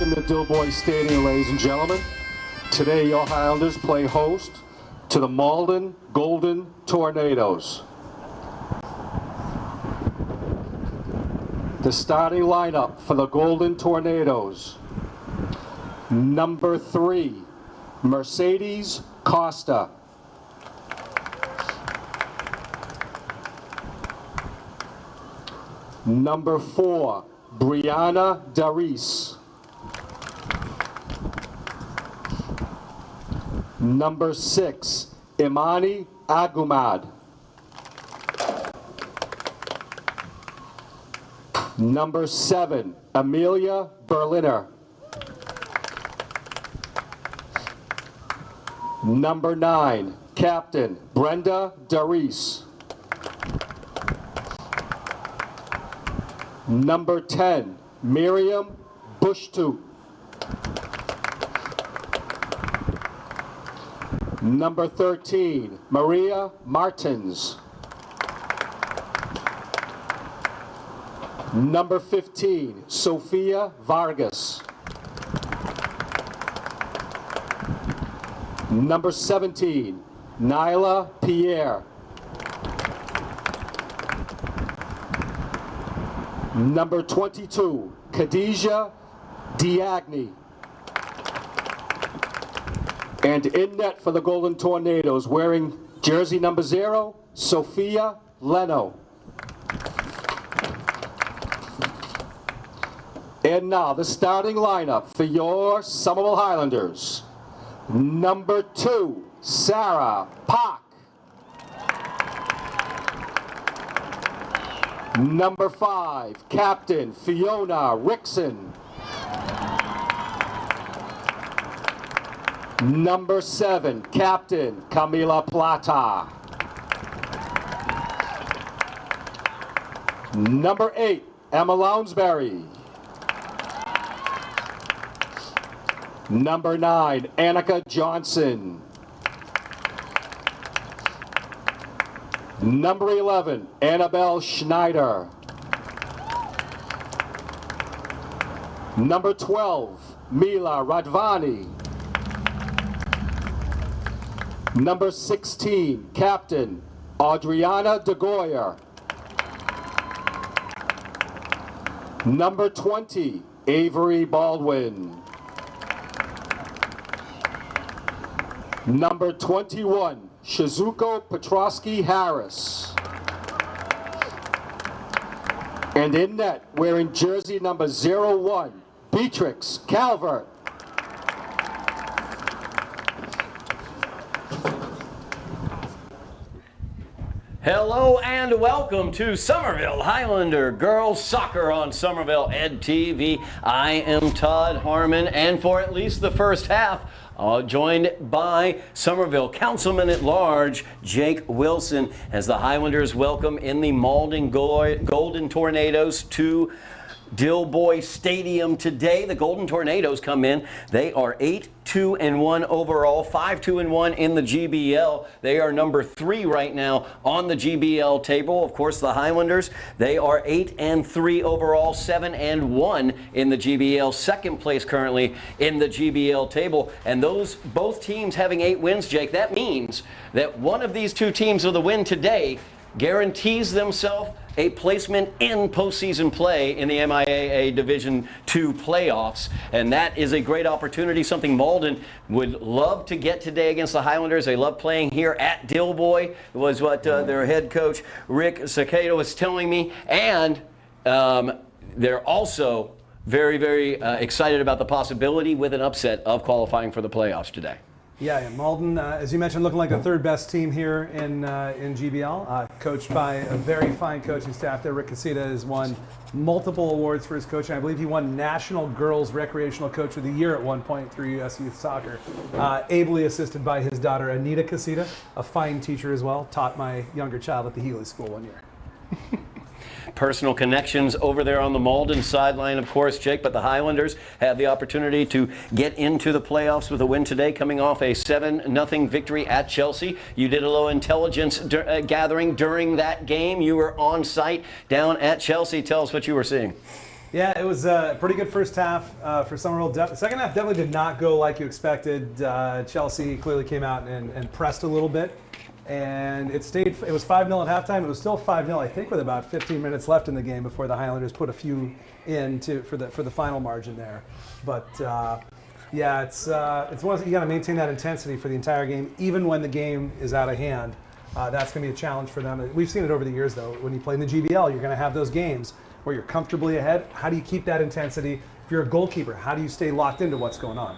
Welcome to Dilboy Stadium, ladies and gentlemen. Today, your Highlanders play host to the Malden Golden Tornadoes. The starting lineup for the Golden Tornadoes. Number 3, Mercedes Costa. Number 4, Brianna Darice. Number 6, Imani Agumad. Number 7, Amelia Berliner. Number 9, Captain Brenda Darice. Number 10, Miriam Bushtoot. Number 13, Maria Martins. Number 15, Sofia Vargas. Number 17, Nyla Pierre. Number 22, Khadijah Diagni. And in net for the Golden Tornadoes, wearing jersey number 0, Sophia Leno. And now the starting lineup for your Somerville Highlanders. Number 2, Sarah Park. Number 5, Captain Fiona Rickson. Number 7, Captain Camila Plata. Number 8, Emma Lounsbury. Number 9, Annika Johnson. Number 11, Annabelle Schneider. Number 12, Mila Radvani. Number 16, Captain Adriana De Goyer. Number 20, Avery Baldwin. Number 21, Shizuko Petrosky Harris. And in net, wearing jersey number 01, Beatrix Calvert. Hello and welcome to Somerville Highlander Girls Soccer on Somerville Ed TV. I am Todd Harmon, and for at least the first half, joined by Somerville Councilman at Large Jake Wilson, as the Highlanders welcome in the Malden Golden Tornadoes to Dilboy Stadium today. The Golden Tornadoes come in. They are 8-2-1 overall, 5-2-1 in the GBL. They are number 3 right now on the GBL table. Of course, the Highlanders, they are 8-3 overall, 7-1 in the GBL. Second place currently in the GBL table. And those both teams having 8 wins, Jake, that means that one of these two teams with a win today guarantees themselves a placement in postseason play in the MIAA Division II playoffs. And that is a great opportunity, something Malden would love to get today against the Highlanders. They love playing here at Dilboy, was what their head coach Rick Sacato was telling me. And they're also very, very excited about the possibility with an upset of qualifying for the playoffs today. Yeah, Malden, as you mentioned, looking like the third best team here in GBL, coached by a very fine coaching staff there. Rick Casita has won multiple awards for his coaching. I believe he won National Girls Recreational Coach of the Year at one point through US Youth Soccer, ably assisted by his daughter Anita Casita, a fine teacher as well, taught my younger child at the Healy School one year. Personal connections over there on the Malden sideline, of course, Jake, but the Highlanders have the opportunity to get into the playoffs with a win today, coming off a 7-0 victory at Chelsea. You did a little intelligence gathering during that game. You were on site down at Chelsea. Tell us what you were seeing. Yeah, it was a pretty good first half for Somerville. Second half definitely did not go like you expected. Chelsea clearly came out and pressed a little bit. And it was 5-0 at halftime. It was still 5-0, I think, with about 15 minutes left in the game before the Highlanders put a few in for the final margin there. But yeah, it's one you got to maintain that intensity for the entire game, even when the game is out of hand. That's going to be a challenge for them. We've seen it over the years, though. When you play in the GBL, you're going to have those games where you're comfortably ahead. How do you keep that intensity? If you're a goalkeeper, how do you stay locked into what's going on?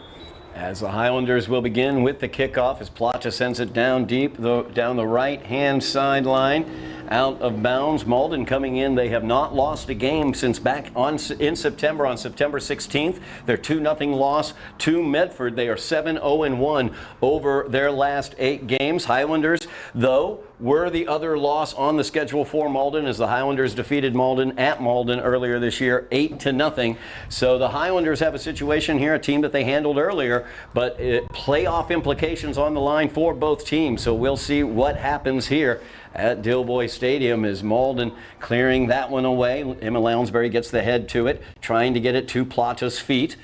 As the Highlanders will begin with the kickoff as Plata sends it down deep, down the right-hand sideline, out of bounds. Malden coming in. They have not lost a game since back in September, on September 16th. Their 2-0 loss to Medford. They are 7-0-1 over their last 8 games. Highlanders, though, were the other loss on the schedule for Malden, as the Highlanders defeated Malden at Malden earlier this year, 8-0. So the Highlanders have a situation here, a team that they handled earlier, but playoff implications on the line for both teams. So we'll see what happens here at Dilboy Stadium as Malden clearing that one away. Emma Lounsbury gets the head to it, trying to get it to Plata's feet.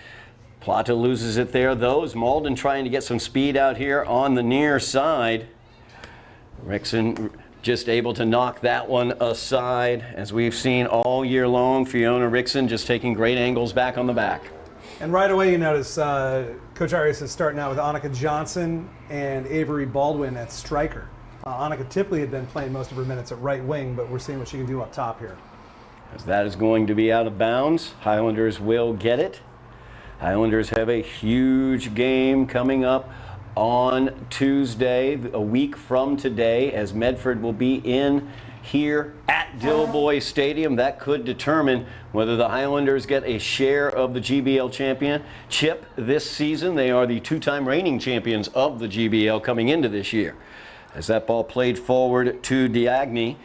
Plata loses it there, though, as Malden trying to get some speed out here on the near side. Rickson just able to knock that one aside, as we've seen all year long. Fiona Rickson just taking great angles back on the back. And right away you notice Coach Arias is starting out with Annika Johnson and Avery Baldwin at striker. Annika Tipley had been playing most of her minutes at right wing, but we're seeing what she can do up top here. As that is going to be out of bounds. Highlanders will get it. Highlanders have a huge game coming up on Tuesday, a week from today, as Medford will be in here at Dilboy Stadium. That could determine whether the Highlanders get a share of the GBL championship this season. They are the 2-time reigning champions of the GBL coming into this year. As that ball played forward to Diagni.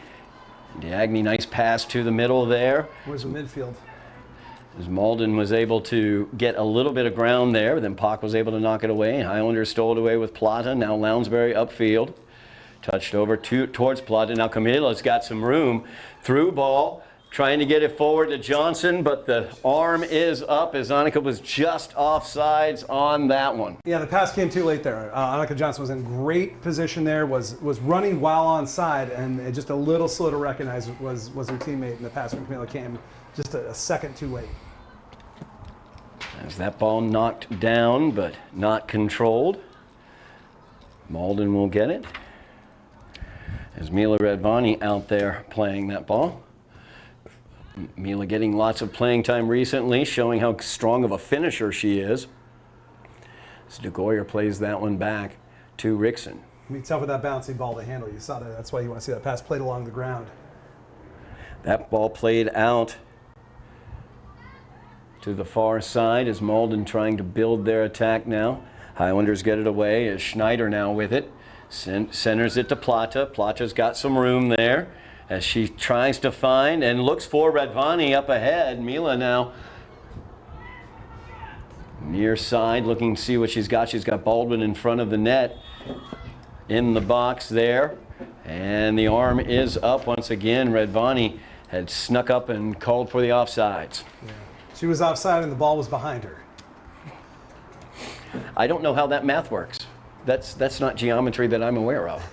Diagni, nice pass to the middle there. Where's the midfield? As Malden was able to get a little bit of ground there, then Pock was able to knock it away. Highlanders stole it away with Plata. Now Lounsbury upfield. Touched over towards Plata. Now Camilla's got some room. Through ball. Trying to get it forward to Johnson, but the arm is up as Annika was just offsides on that one. Yeah, the pass came too late there. Annika Johnson was in great position there, was running while onside, and just a little slow to recognize was her teammate, and the pass from Camilla came just a second too late. As that ball knocked down, but not controlled. Malden will get it. As Mila Redvani out there playing that ball. Mila getting lots of playing time recently, showing how strong of a finisher she is. As DeGoyer plays that one back to Rickson. It's tough with that bouncy ball to handle. You saw that. That's why you want to see that pass played along the ground. That ball played out to the far side as Malden trying to build their attack now. Highlanders get it away as Schneider now with it. Centers it to Plata. Plata's got some room there as she tries to find and looks for Redvani up ahead. Mila now near side looking to see what she's got. She's got Baldwin in front of the net in the box there. And the arm is up once again. Redvani had snuck up and called for the offsides. Yeah. She was offside and the ball was behind her. I don't know how that math works. That's not geometry that I'm aware of.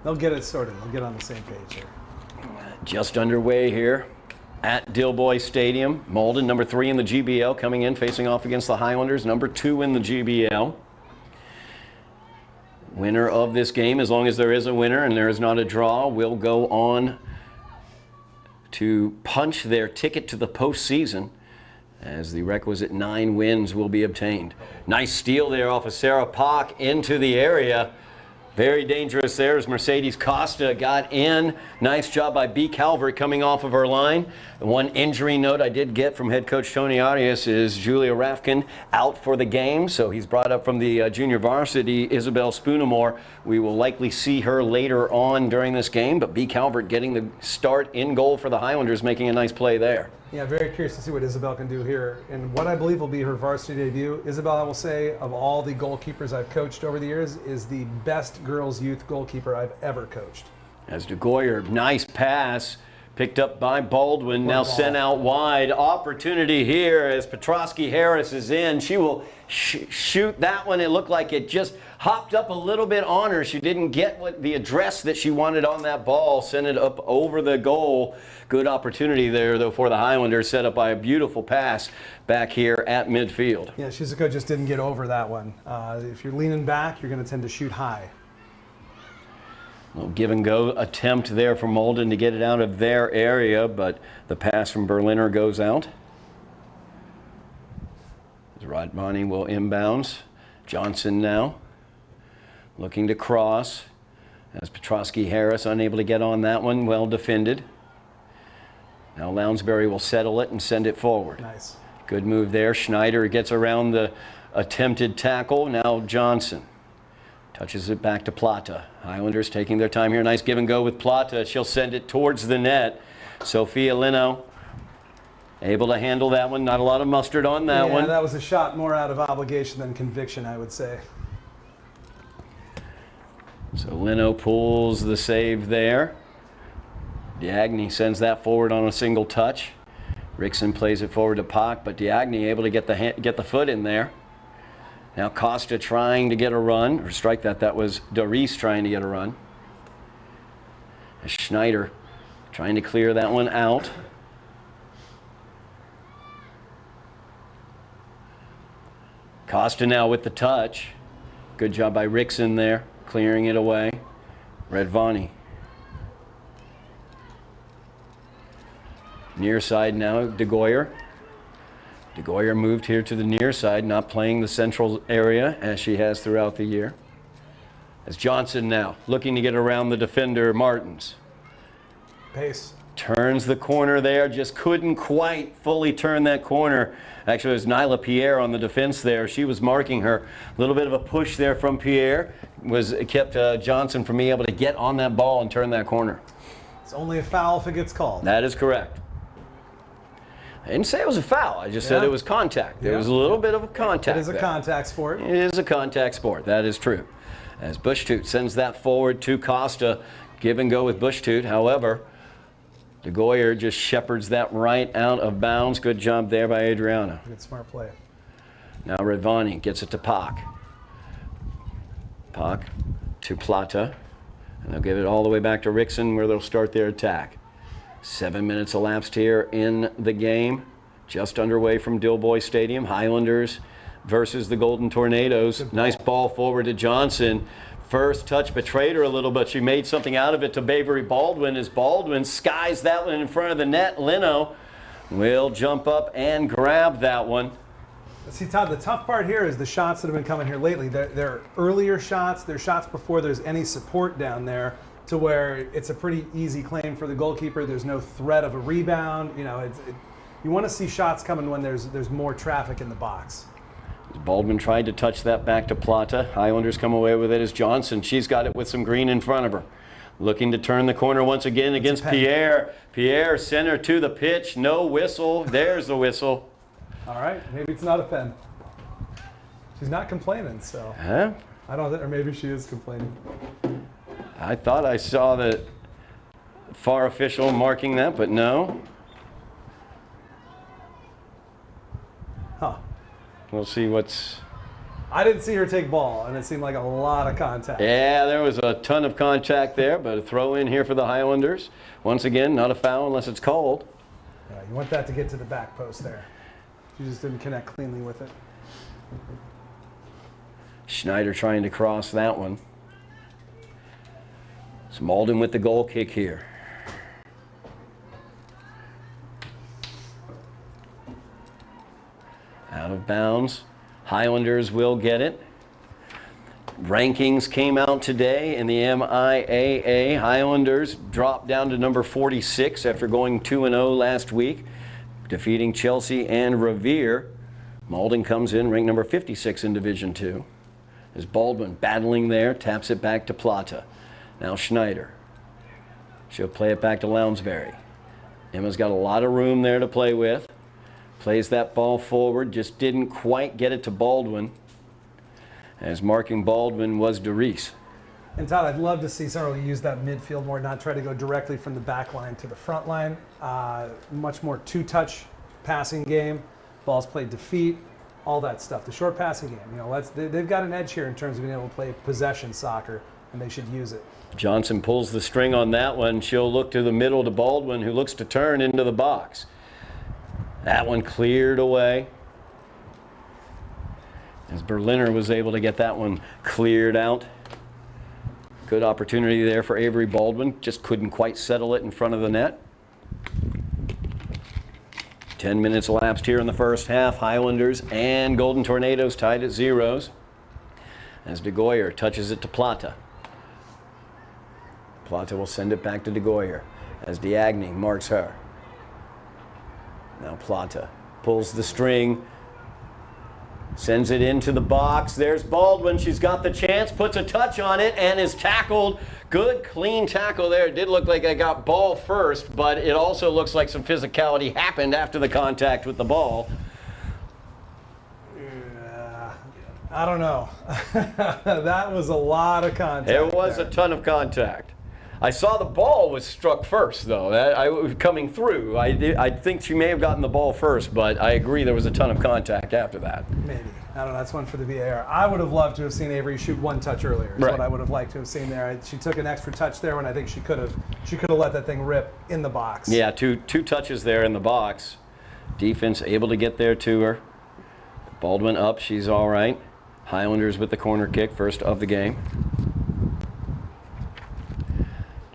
They'll get it sorted. They'll get on the same page here. Just underway here at Dilboy Stadium. Malden, number 3 in the GBL, coming in, facing off against the Highlanders, number 2 in the GBL. Winner of this game, as long as there is a winner and there is not a draw, will go on to punch their ticket to the postseason, as the requisite 9 wins will be obtained. Nice steal there off of Sarah Pock into the area. Very dangerous there as Mercedes Costa got in. Nice job by B. Calvert coming off of her line. The one injury note I did get from head coach Tony Arias is Julia Rafkin out for the game. So he's brought up from the junior varsity, Isabel Spoonamore. We will likely see her later on during this game. But B. Calvert getting the start in goal for the Highlanders, making a nice play there. Yeah, very curious to see what Isabel can do here. And what I believe will be her varsity debut. Isabel, I will say, of all the goalkeepers I've coached over the years, is the best girls youth goalkeeper I've ever coached. As DeGoyer, nice pass, Picked up by Baldwin, now sent out wide. Opportunity here as Petrosky Harris is in. She will shoot that one. It looked like it just hopped up a little bit on her. She didn't get the address that she wanted on that ball. Sent it up over the goal. Good opportunity there, though, for the Highlanders, set up by a beautiful pass back here at midfield. Yeah, Shizuko just didn't get over that one. If you're leaning back, you're going to tend to shoot high. Little give and go attempt there for Malden to get it out of their area, but the pass from Berliner goes out. Rodmani will inbounds. Johnson now looking to cross as Petrosky Harris unable to get on that one. Well defended. Now Lounsbury will settle it and send it forward. Nice. Good move there. Schneider gets around the attempted tackle. Now Johnson touches it back to Plata. Highlanders taking their time here. Nice give and go with Plata. She'll send it towards the net. Sophia Lino able to handle that one. Not a lot of mustard on that one. Yeah, that was a shot more out of obligation than conviction, I would say. So Lino pulls the save there. Diagni sends that forward on a single touch. Rickson plays it forward to Pak, but Diagni able to get the foot in there. Now Costa trying to get a run, or strike that. That was Doris trying to get a run. Schneider trying to clear that one out. Costa now with the touch. Good job by Rickson there, clearing it away. Redvani. Near side now, De Goyer. De Goyer moved here to the near side, not playing the central area as she has throughout the year. As Johnson now looking to get around the defender, Martins. Pace. Turns the corner there, just couldn't quite fully turn that corner. Actually, it was Nyla Pierre on the defense there. She was marking her. A little bit of a push there from Pierre kept Johnson from being able to get on that ball and turn that corner. It's only a foul if it gets called. That is correct. I didn't say it was a foul. I just said it was contact. There was a little bit of a contact. It is a contact sport. It is a contact sport. That is true. As Bushtoot sends that forward to Costa. Give and go with Bushtoot. However, De Goyer just shepherds that right out of bounds. Good job there by Adriana. Good smart play. Now Redvani gets it to Pak. Pak to Plata. And they'll give it all the way back to Rickson where they'll start their attack. 7 minutes elapsed here in the game. Just underway from Dilboy Stadium. Highlanders versus the Golden Tornadoes. Nice ball forward to Johnson. First touch betrayed her a little, but she made something out of it to Bavery Baldwin as Baldwin skies that one in front of the net. Lino will jump up and grab that one. See, Todd, the tough part here is the shots that have been coming here lately. They're earlier shots. They're shots before there's any support down there, to where it's a pretty easy claim for the goalkeeper. There's no threat of a rebound. You know, you want to see shots coming when there's more traffic in the box. Baldwin tried to touch that back to Plata. Highlanders come away with it as Johnson. She's got it with some green in front of her. Looking to turn the corner once again against Pierre. Pierre center to the pitch. No whistle. There's the whistle. All right, maybe it's not a pen. She's not complaining, so. Huh? I don't, or maybe she is complaining. I thought I saw the FAR official marking that, but no. Huh. We'll see what's... I didn't see her take ball, and it seemed like a lot of contact. Yeah, there was a ton of contact there, but a throw in here for the Highlanders. Once again, not a foul unless it's called. Yeah, you want that to get to the back post there. She just didn't connect cleanly with it. Schneider trying to cross that one. It's Malden with the goal kick here. Out of bounds. Highlanders will get it. Rankings came out today in the MIAA. Highlanders dropped down to number 46 after going 2-0 last week, defeating Chelsea and Revere. Malden comes in ranked number 56 in Division 2. As Baldwin battling there, taps it back to Plata. Now Schneider. She'll play it back to Lounsbury. Emma's got a lot of room there to play with. Plays that ball forward, just didn't quite get it to Baldwin. As marking Baldwin was Doris. And Todd, I'd love to see Somerville use that midfield more, not try to go directly from the back line to the front line. Much more two-touch passing game, balls played to feet, all that stuff. The short passing game, they've got an edge here in terms of being able to play possession soccer, and they should use it. Johnson pulls the string on that one. She'll look to the middle to Baldwin, who looks to turn into the box. That one cleared away, as Berliner was able to get that one cleared out. Good opportunity there for Avery Baldwin. Just couldn't quite settle it in front of the net. 10 minutes elapsed here in the first half. Highlanders and Golden Tornadoes tied at zeros. As De Goyer touches it to Plata. Plata will send it back to De Goyer as Diagne marks her. Now Plata pulls the string. Sends it into the box. There's Baldwin. She's got the chance, puts a touch on it, and is tackled. Good, clean tackle there. It did look like I got ball first, but it also looks like some physicality happened after the contact with the ball. I don't know. That was a lot of contact. There was a ton of contact. I saw the ball was struck first, though. I was coming through. I think she may have gotten the ball first, but I agree there was a ton of contact after that. Maybe. I don't know. That's one for the VAR. I would have loved to have seen Avery shoot one touch earlier. Is Right. what I would have liked to have seen there. She took an extra touch there when I think she could have let that thing rip in the box. Yeah, two touches there in the box. Defense able to get there to her. Baldwin up. She's all right. Highlanders with the corner kick, first of the game.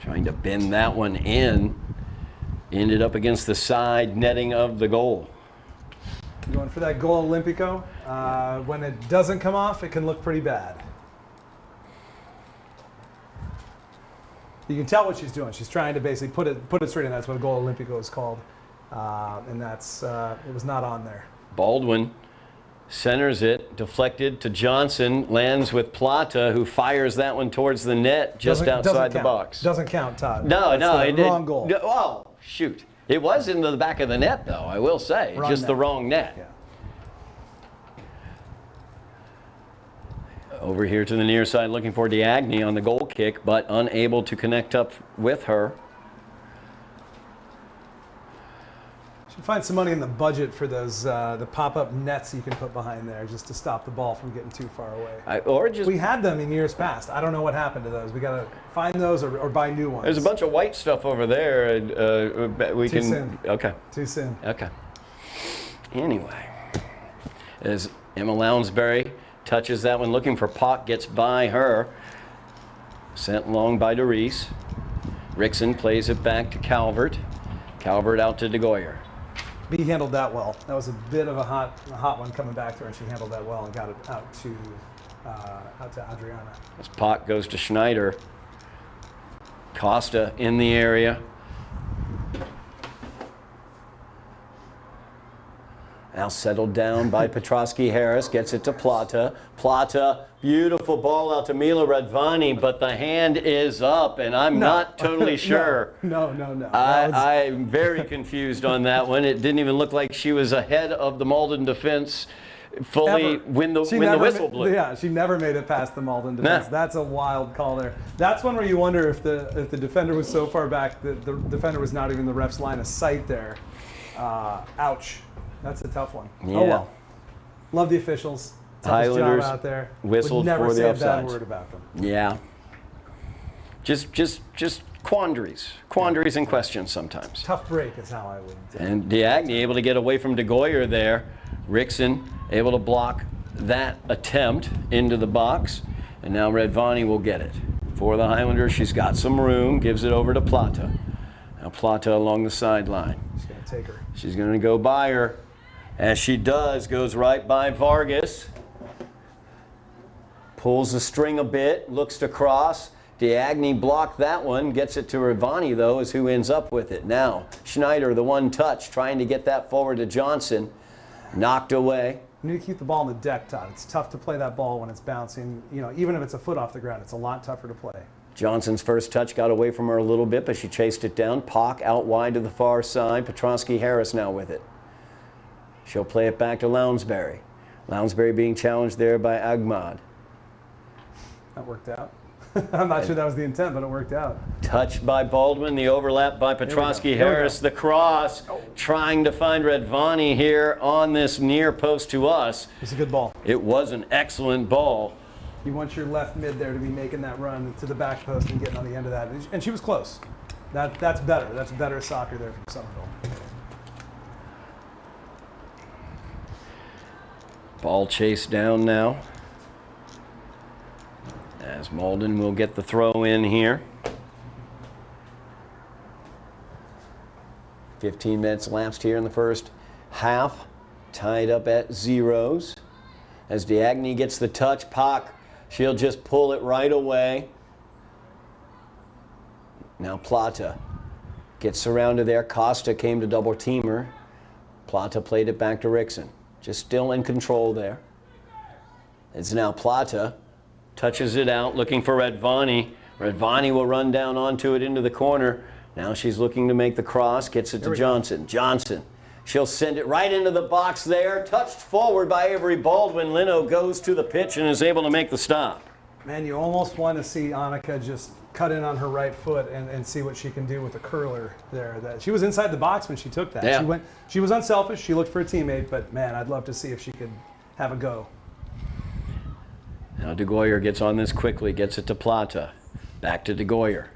Trying to bend that one in. Ended up against the side netting of the goal. Going for that goal Olympico. When it doesn't come off, it can look pretty bad. You can tell what she's doing. She's trying to basically put it straight in. That's what a goal Olympico is called. And that's it was not on there. Baldwin centers it, deflected to Johnson, lands with Plata, who fires that one towards the net just outside the box. Doesn't count, Todd. No, That's the wrong goal. No, oh, shoot. It was in the back of the net, though, I will say. Wrong just net. the wrong net. Yeah. Over here to the near side, looking for Diagne on the goal kick, but unable to connect up with her. Should find some money in the budget for those the pop-up nets you can put behind there just to stop the ball from getting too far away. We had them in years past. I don't know what happened to those. We got to find those or buy new ones. There's a bunch of white stuff over there. Too soon. Okay. Too soon. Okay. Anyway, as Emma Lounsbury touches that one, looking for Pock, gets by her. Sent long by DeReese. Rickson plays it back to Calvert. Calvert out to De Goyer. B handled that well. That was a bit of a hot one coming back to her, and she handled that well and got it out to Adriana. As Pock goes to Schneider. Costa in the area. Now settled down by Petrosky Harris, gets it to Plata. Plata, beautiful ball out to Mila Radvani, but the hand is up, and I'm not totally sure. No. I'm very confused on that one. It didn't even look like she was ahead of the Malden defense fully when the whistle blew. Yeah, she never made it past the Malden defense. Nah. That's a wild call there. That's one where you wonder if the defender was so far back that the defender was not even the ref's line of sight there. Ouch. That's a tough one. Yeah. Oh well. Love the officials. Toughest Highlanders job out there. whistled Would never for the say a bad offsides. word about them. Yeah. Just quandaries and questions sometimes. Tough break is how I would. And Diagne able to get away from De Goyer there. Rickson able to block that attempt into the box. And now Radvani will get it. For the Highlanders, she's got some room, gives it over to Plata. Now Plata along the sideline. She's going to take her. She's going to go by her. As she does, goes right by Vargas. Pulls the string a bit, looks to cross. Diagne blocked that one, gets it to Radvani, though, is who ends up with it. Now, Schneider, the one touch, trying to get that forward to Johnson. Knocked away. You need to keep the ball on the deck, Todd. It's tough to play that ball when it's bouncing. Even if it's a foot off the ground, it's a lot tougher to play. Johnson's first touch got away from her a little bit, but she chased it down. Pock out wide to the far side. Petrosky Harris now with it. She'll play it back to Lounsbury. Lounsbury being challenged there by Agmad. That worked out. I'm not sure that was the intent, but it worked out. Touched by Baldwin, the overlap by Petrosky-Harris, the cross, trying to find Redvani here on this near post to us. It was a good ball. It was an excellent ball. You want your left mid there to be making that run to the back post and getting on the end of that. And she was close. That's better. That's better soccer there from Somerville. Ball chased down now, as Malden will get the throw in here. 15 minutes elapsed here in the first half, tied up at zeros. As Diagne gets the touch, Pak, she'll just pull it right away. Now Plata gets surrounded there. Costa came to double team her. Plata played it back to Rickson. Just still in control there. It's now Plata. Touches it out, looking for Redvani. Redvani will run down onto it into the corner. Now she's looking to make the cross. Gets it to Johnson. Johnson. She'll send it right into the box there. Touched forward by Avery Baldwin. Lino goes to the pitch and is able to make the stop. Man, you almost want to see Annika just cut in on her right foot and see what she can do with the curler there. She was inside the box when she took that. Yeah. She was unselfish. She looked for a teammate, but man, I'd love to see if she could have a go. Now DeGoyer gets on this quickly, gets it to Plata. Back to DeGoyer.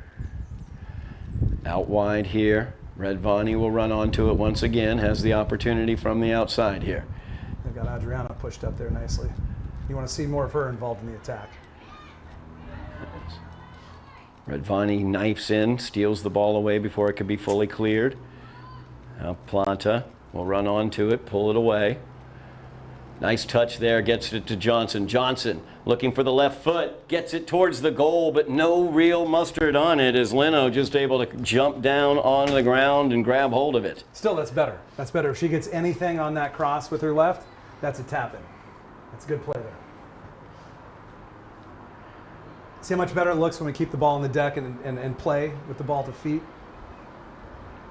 Out wide here. Redvani will run onto it once again, has the opportunity from the outside here. They've got Adriana pushed up there nicely. You want to see more of her involved in the attack. Redvani knifes in, steals the ball away before it could be fully cleared. Now Plata will run onto it, pull it away. Nice touch there, gets it to Johnson. Johnson looking for the left foot, gets it towards the goal, but no real mustard on it as Lino just able to jump down onto the ground and grab hold of it. Still, that's better. That's better. If she gets anything on that cross with her left, that's a tap-in. That's a good play there. See how much better it looks when we keep the ball on the deck and play with the ball to feet?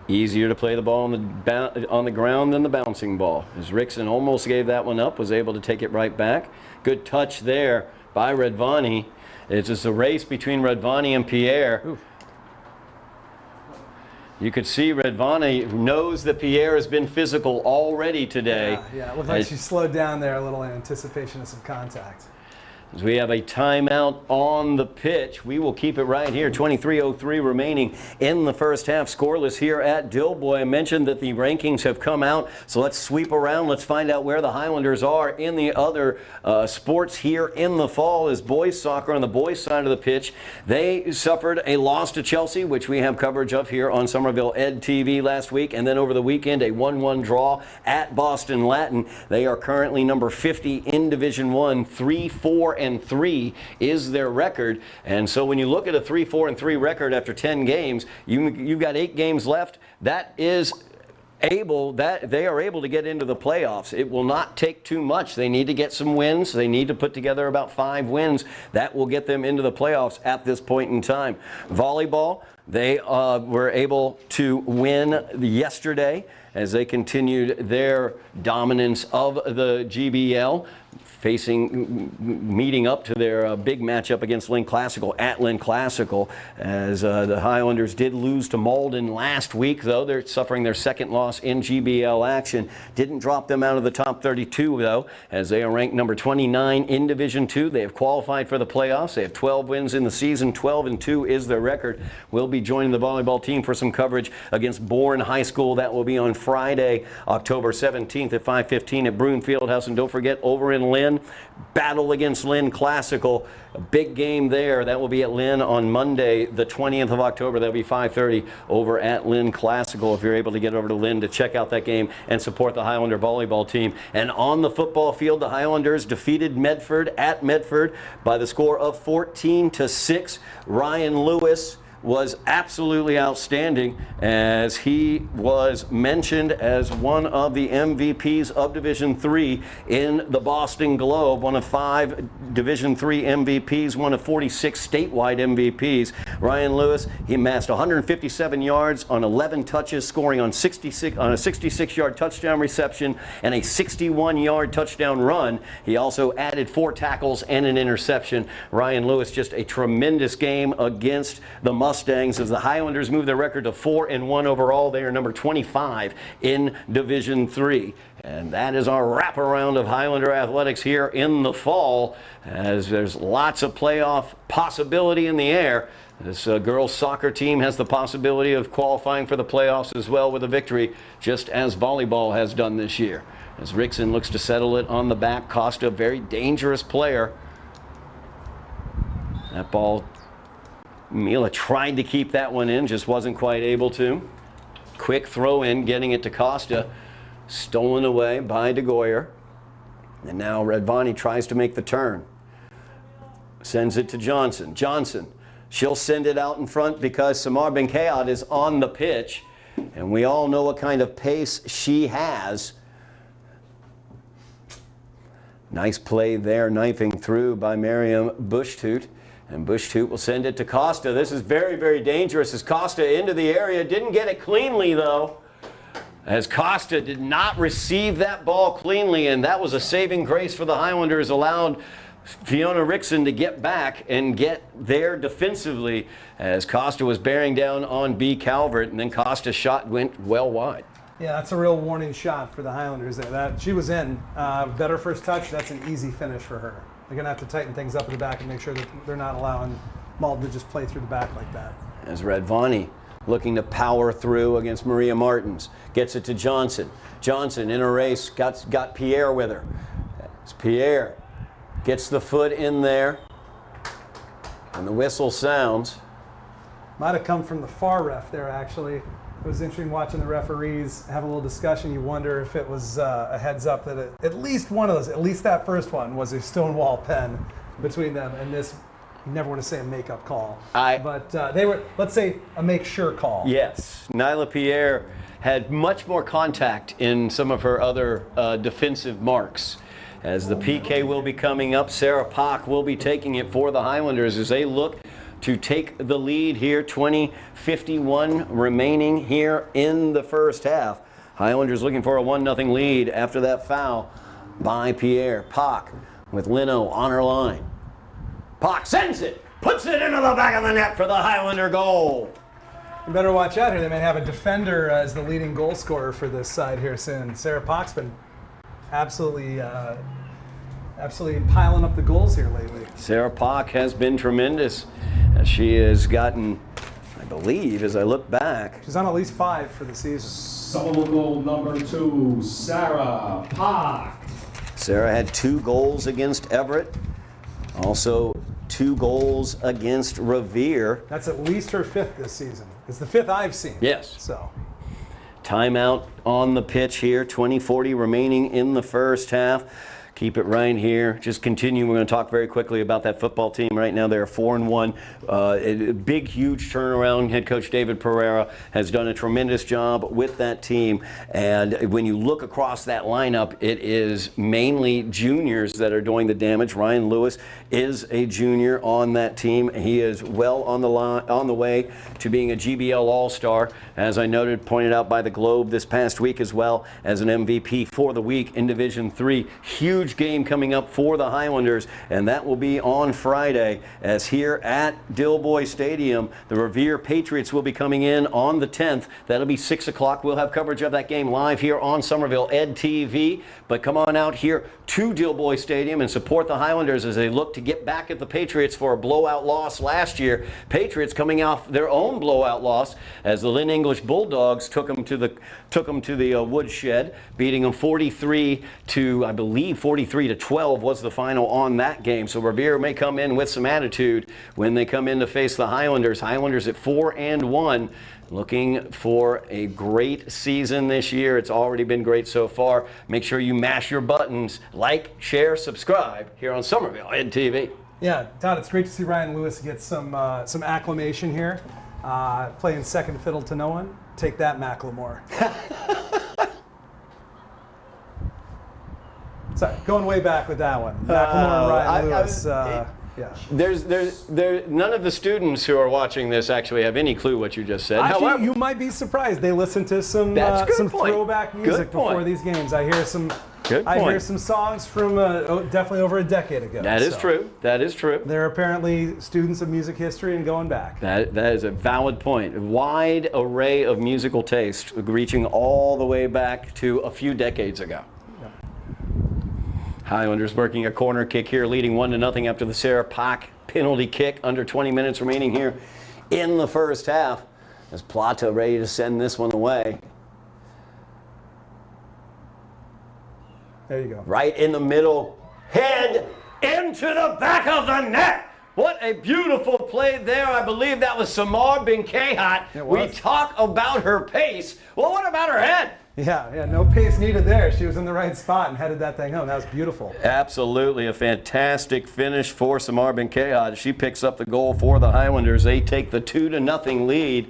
Easier to play the ball on the ground than the bouncing ball. As Rickson almost gave that one up, was able to take it right back. Good touch there by Redvani. It's just a race between Redvani and Pierre. Oof. You could see Redvani knows that Pierre has been physical already today. Yeah, it looked like she slowed down there a little in anticipation of some contact. As we have a timeout on the pitch, we will keep it right here. 23:03 remaining in the first half. Scoreless here at Dilboy. I mentioned that the rankings have come out, so let's sweep around. Let's find out where the Highlanders are in the other sports here in the fall. As boys soccer on the boys side of the pitch, they suffered a loss to Chelsea, which we have coverage of here on Somerville Ed TV last week, and then over the weekend a 1-1 draw at Boston Latin. They are currently number 50 in Division 1, 3-4-3 is their record. And so when you look at a 3-4-3 record after 10 games, you've got 8 games left. That they are able to get into the playoffs. It will not take too much. They need to get some wins. They need to put together about 5 wins. That will get them into the playoffs at this point in time. Volleyball, they were able to win yesterday as they continued their dominance of the GBL, meeting up to their big matchup against Lynn Classical at Lynn Classical, as the Highlanders did lose to Malden last week, though. They're suffering their second loss in GBL action. Didn't drop them out of the top 32, though, as they are ranked number 29 in Division 2. They have qualified for the playoffs. They have 12 wins in the season. 12-2 is their record. We'll be joining the volleyball team for some coverage against Bourne High School. That will be on Friday, October 17th at 5:15 at Broome Fieldhouse. And don't forget, over in Lynn, battle against Lynn Classical. A big game there. That will be at Lynn on Monday, the 20th of October. That'll be 5:30 over at Lynn Classical if you're able to get over to Lynn to check out that game and support the Highlander volleyball team. And on the football field, the Highlanders defeated Medford at Medford by the score of 14-6. Ryan Lewis was absolutely outstanding, as he was mentioned as one of the MVPs of Division III in the Boston Globe, one of 5 Division III MVPs, one of 46 statewide MVPs. Ryan Lewis, he amassed 157 yards on 11 touches, scoring on a 66-yard touchdown reception and a 61-yard touchdown run. He also added 4 tackles and an interception. Ryan Lewis, just a tremendous game against the Mustangs as the Highlanders move their record to 4-1 overall. They are number 25 in Division III. And that is our wraparound of Highlander athletics here in the fall, as there's lots of playoff possibility in the air. This girls soccer team has the possibility of qualifying for the playoffs as well with a victory, just as volleyball has done this year. As Rickson looks to settle it on the back, Costa, a very dangerous player. That ball, Mila tried to keep that one in, just wasn't quite able to. Quick throw in, getting it to Costa. Stolen away by DeGoyer. And now Redvani tries to make the turn. Sends it to Johnson. Johnson, she'll send it out in front because Samar Benkayat is on the pitch. And we all know what kind of pace she has. Nice play there, knifing through by Miriam Bushtoot. And Bushtoot will send it to Costa. This is very, very dangerous as Costa into the area. Didn't get it cleanly, though, as Costa did not receive that ball cleanly, and that was a saving grace for the Highlanders, allowed Fiona Rickson to get back and get there defensively as Costa was bearing down on B. Calvert, and then Costa's shot went well wide. Yeah, that's a real warning shot for the Highlanders there. That she was in. Better first touch. That's an easy finish for her. They're going to have to tighten things up in the back and make sure that they're not allowing Malden to just play through the back like that. As Redvani looking to power through against Maria Martins. Gets it to Johnson. Johnson in a race, got Pierre with her. As Pierre gets the foot in there, and the whistle sounds. Might have come from the far ref there, actually. It was interesting watching the referees have a little discussion. You wonder if it was a heads up that at least one of those, at least that first one, was a stonewall pen between them and this. You never want to say a make-up call, but they were, let's say, a make-sure call. Yes, Nyla Pierre had much more contact in some of her other defensive marks. As the PK will be coming up, Sarah Pock will be taking it for the Highlanders as they look to take the lead here. 20:51 remaining here in the first half. Highlanders looking for a 1-0 lead after that foul by Pierre. Pock with Lino on her line. Pock sends it, puts it into the back of the net for the Highlander goal. You better watch out here. They may have a defender as the leading goal scorer for this side here soon. Sarah Pock's been absolutely piling up the goals here lately. Sarah Pock has been tremendous as she has gotten, I believe, as I look back. She's on at least 5 for the season. Somerville goal number 2, Sarah Pock. Sarah had 2 goals against Everett. Also 2 goals against Revere. That's at least her 5th this season. It's the 5th I've seen. Yes. So. Timeout on the pitch here. 20:40 remaining in the first half. Keep it right here. Just continue. We're going to talk very quickly about that football team right now. They're 4-1. A big, huge turnaround. Head coach David Pereira has done a tremendous job with that team. And when you look across that lineup, it is mainly juniors that are doing the damage. Ryan Lewis is a junior on that team. He is well on the way to being a GBL All-Star, as I noted, pointed out by the Globe this past week, as well as an MVP for the week in Division III. Huge game coming up for the Highlanders, and that will be on Friday, as here at Dilboy Stadium, the Revere Patriots will be coming in on the 10th. That'll be 6 o'clock. We'll have coverage of that game live here on Somerville Ed TV. But come on out here to Dilboy Stadium and support the Highlanders as they look to get back at the Patriots for a blowout loss last year. Patriots coming off their own blowout loss as the Lynn English Bulldogs took them to the woodshed, beating them 43 to, I believe, 43 to 12 was the final on that game. So Revere may come in with some attitude when they come in to face the Highlanders. Highlanders at 4-1. Looking for a great season this year. It's already been great so far. Make sure you mash your buttons, like, share, subscribe here on Somerville Ed TV. Yeah, Todd, it's great to see Ryan Lewis get some acclamation here. playing second fiddle to no one. Take that, Macklemore. Sorry, going way back with that one. Macklemore and Ryan Lewis. Yeah. None of the students who are watching this actually have any clue what you just said. Actually, However, you might be surprised. They listen to some throwback music before these games. I hear some songs from definitely over a decade ago. That is true. That is true. They're apparently students of music history and going back. That is a valid point. A wide array of musical taste, reaching all the way back to a few decades ago. Highlanders working a corner kick here, leading 1-0 after the Sarah Pak penalty kick. Under 20 minutes remaining here in the first half. As Plata ready to send this one away. There you go. Right in the middle, head into the back of the net. What a beautiful play there. I believe that was Samar bin Kehat. We talk about her pace. Well, what about her head? Yeah, no pace needed there. She was in the right spot and headed that thing home. That was beautiful. Absolutely, a fantastic finish for Samar bin Kehat. She picks up the goal for the Highlanders. They take the 2-0 lead.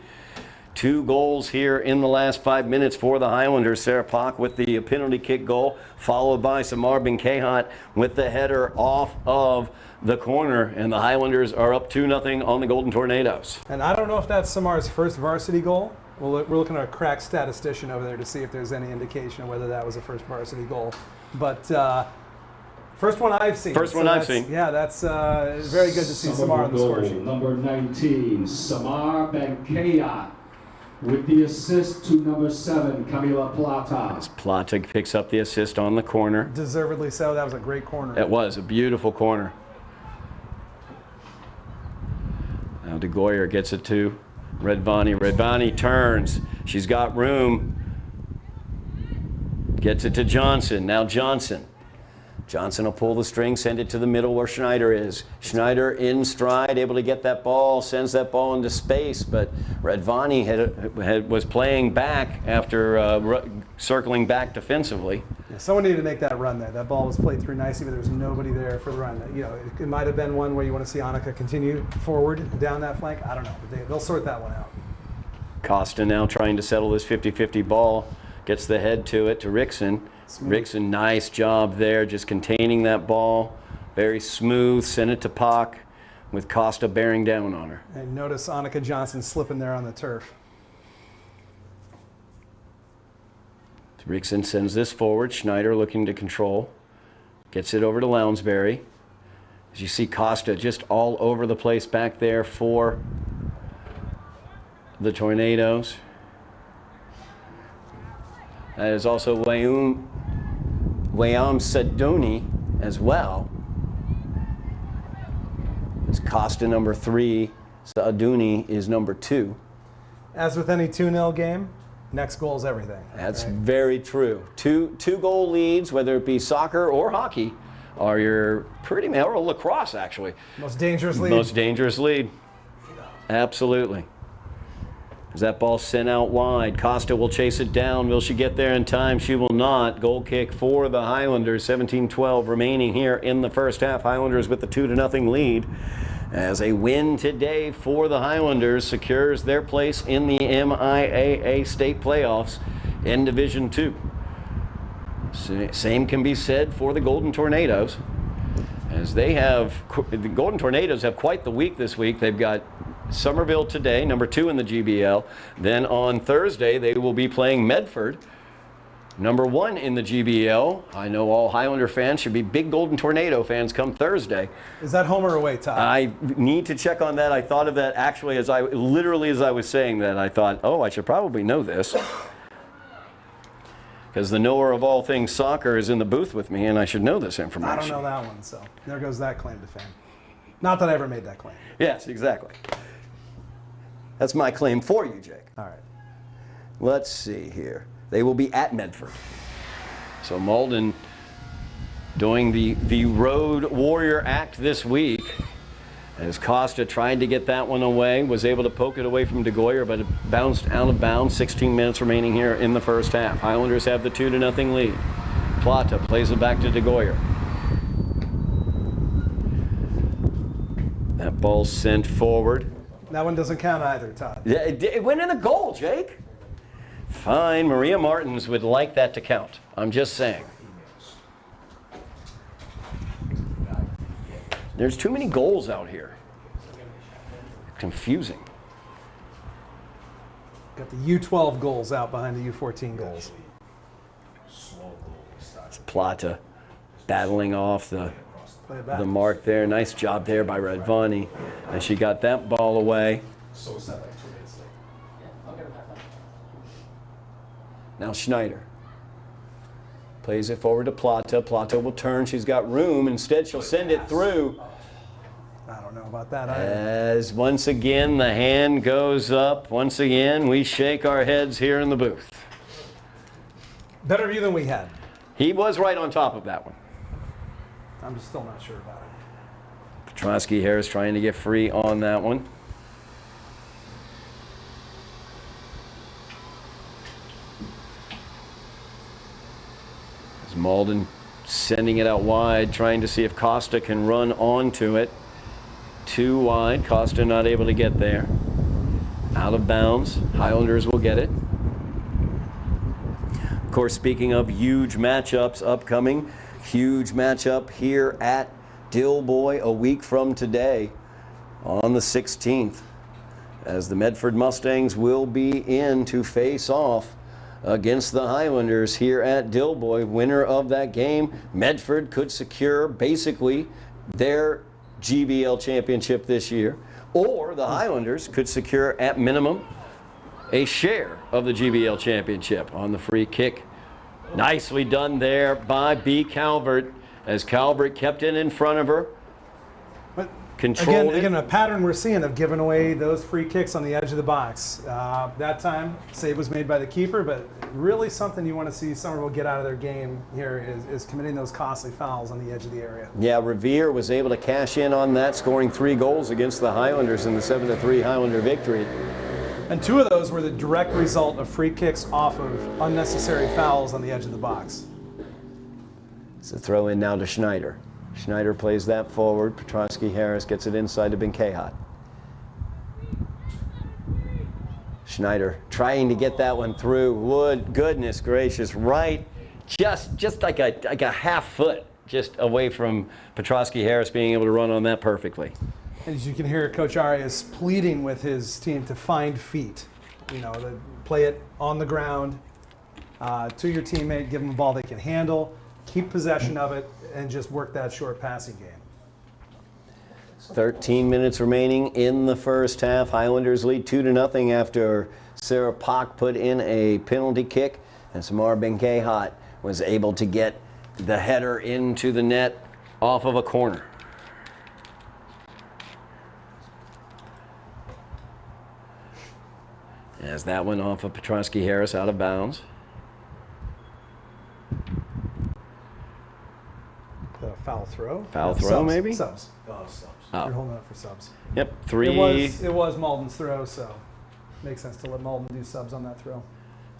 2 goals here in the last 5 minutes for the Highlanders. Sarah Pak with the penalty kick goal, followed by Samar bin Kehat with the header off of the corner, and the Highlanders are up 2-0 on the Golden Tornadoes. And I don't know if that's Samar's first varsity goal. We're looking at a crack statistician over there to see if there's any indication of whether that was a first varsity goal. But first one I've seen. First one I've seen. Yeah, that's very good to see Samar on the score sheet. Number 19, Samar bin Kehat, with the assist to number 7, Camila Plata. As Plata picks up the assist on the corner. Deservedly so. That was a great corner. It was a beautiful corner. Now De Goyer gets it to Redvani. Redvani turns. She's got room. Gets it to Johnson. Now Johnson. Johnson will pull the string, send it to the middle where Schneider is. Schneider in stride, able to get that ball, sends that ball into space, but Redvani was playing back after circling back defensively. Yeah, someone needed to make that run there. That ball was played through nicely, but there was nobody there for the run. You know, it might have been one where you want to see Annika continue forward down that flank. I don't know, but they'll sort that one out. Costa now trying to settle this 50-50 ball. Gets the head to it, to Rickson. Rickson, nice job there, just containing that ball. Very smooth, sent it to Pak with Costa bearing down on her. And notice Annika Johnson slipping there on the turf. Rickson sends this forward. Schneider looking to control. Gets it over to Lounsbury. As you see Costa just all over the place back there for the Tornadoes. That is also Wayam Saduni as well. It's Costa number 3. Saduni is number 2. As with any 2-0 game, next goal is everything. That's right? Very true. Two goal leads, whether it be soccer or hockey, are your or lacrosse actually. Most dangerous lead. Most dangerous lead. Absolutely. As that ball sent out wide, Costa will chase it down. Will she get there in time? She will not. Goal kick for the Highlanders. 17-12 remaining here in the first half. Highlanders with the 2-0 lead. As a win today for the Highlanders secures their place in the MIAA state playoffs in Division 2. Same can be said for the Golden Tornadoes. As the Golden Tornadoes have quite the week this week. They've got Somerville today, number 2 in the GBL. Then on Thursday, they will be playing Medford, number 1 in the GBL. I know all Highlander fans should be big Golden Tornado fans come Thursday. Is that home or away, Todd? I need to check on that. I thought of that actually as I was saying that. I thought, oh, I should probably know this. Because the knower of all things soccer is in the booth with me, and I should know this information. I don't know that one, so there goes that claim to fame. Not that I ever made that claim. Yes, exactly. That's my claim for you, Jake. All right. Let's see here. They will be at Medford. So Malden doing the road warrior act this week. As Costa tried to get that one away, was able to poke it away from De Goyer, but it bounced out of bounds. 16 minutes remaining here in the first half. Highlanders have the 2-0 lead. Plata plays it back to De Goyer. That ball sent forward. That one doesn't count either, Todd. Yeah, it went in the goal, Jake. Fine, Maria Martins would like that to count. I'm just saying. There's too many goals out here. Confusing. Got the U12 goals out behind the U14 goals. It's Plata battling off the Play it back. mark there. Nice job there by Radvani. And she got that ball away. Now Schneider plays it forward to Plata. Plata will turn. She's got room. Instead, she'll send it through. I don't know about that either. As once again the hand goes up. Once again, we shake our heads here in the booth. Better view than we had. He was right on top of that one. I'm just still not sure about it. Petrosky Harris trying to get free on that one. As Malden sending it out wide, trying to see if Costa can run onto it. Too wide. Costa not able to get there. Out of bounds. Highlanders will get it. Of course, speaking of huge matchups upcoming, huge matchup here at Dilboy a week from today on the 16th, as the Medford Mustangs will be in to face off against the Highlanders here at Dilboy. Winner of that game, Medford could secure basically their GBL championship this year, or the Highlanders could secure at minimum a share of the GBL championship. On the free kick, nicely done there by B. Calvert, as Calvert kept it in front of her. But Controlled again, it. a pattern we're seeing of giving away those free kicks on the edge of the box. That time, save was made by the keeper, but really something you want to see Somerville get out of their game here is committing those costly fouls on the edge of the area. Yeah, Revere was able to cash in on that, scoring 3 goals against the Highlanders in the 7-3 Highlander victory. And 2 of those were the direct result of free kicks off of unnecessary fouls on the edge of the box. It's a throw in now to Schneider. Schneider plays that forward. Petrosky Harris gets it inside to Benkehat. Schneider trying to get that one through. Wood, goodness gracious, right, just like a half foot just away from Petrosky Harris being able to run on that perfectly. And as you can hear, Coach Arias pleading with his team to find feet. You know, to play it on the ground to your teammate, give them a ball they can handle, keep possession of it, and just work that short passing game. 13 minutes remaining in the first half. Highlanders lead 2-0 after Sarah Pock put in a penalty kick, and Samar Benkehat was able to get the header into the net off of a corner. As that went off of Petrosky Harris out of bounds. Foul throw. Foul throw, subs, maybe? Subs. Oh. You're holding up for subs. Yep, 3. It was Malden's throw, so makes sense to let Malden do subs on that throw.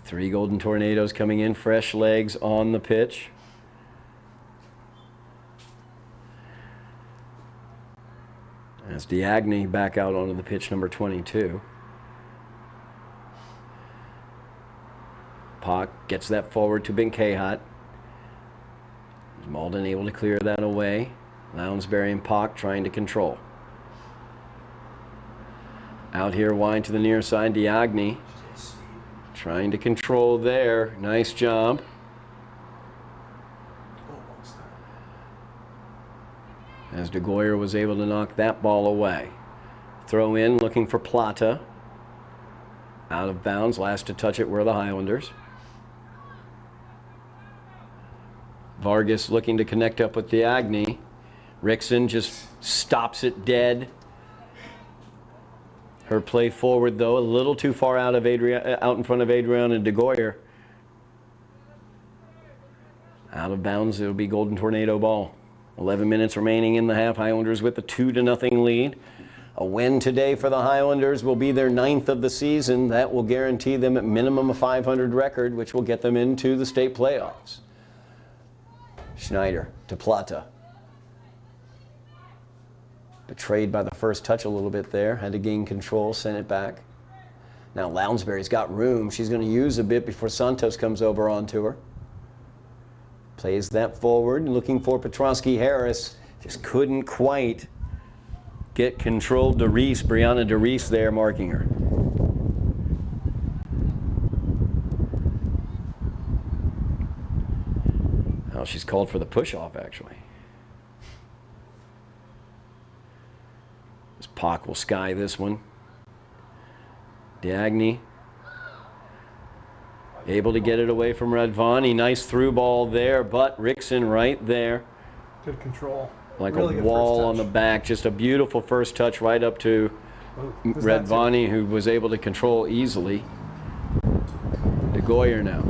3 Golden Tornadoes coming in, fresh legs on the pitch. As Diagni back out onto the pitch, number 22. Pock gets that forward to Benkehat. Malden able to clear that away. Lounsbury and Pock trying to control. Out here wide to the near side, Diagni trying to control there. Nice job. As De Goyer was able to knock that ball away. Throw in looking for Plata. Out of bounds. Last to touch it were the Highlanders. Vargas looking to connect up with Diagni. Rickson just stops it dead. Her play forward, though, a little too far out in front of Adrian and De Goyer. Out of bounds, it'll be Golden Tornado ball. 11 minutes remaining in the half. Highlanders with a 2-0 lead. A win today for the Highlanders will be their 9th of the season. That will guarantee them at minimum a 500 record, which will get them into the state playoffs. Schneider to Plata. Betrayed by the first touch a little bit there. Had to gain control, sent it back. Now Lounsbury's got room. She's going to use a bit before Santos comes over onto her. Plays that forward, looking for Petrosky Harris. Just couldn't quite get control. Brianna DeReese there marking her. Oh, she's called for the push-off, actually. This Pock will sky this one. Diagne able to get it away from Radvani. Nice through ball there, but Rickson right there. Good control. Like really a wall on the back. Just a beautiful first touch right up to Radvani, who was able to control easily. DeGoyer now.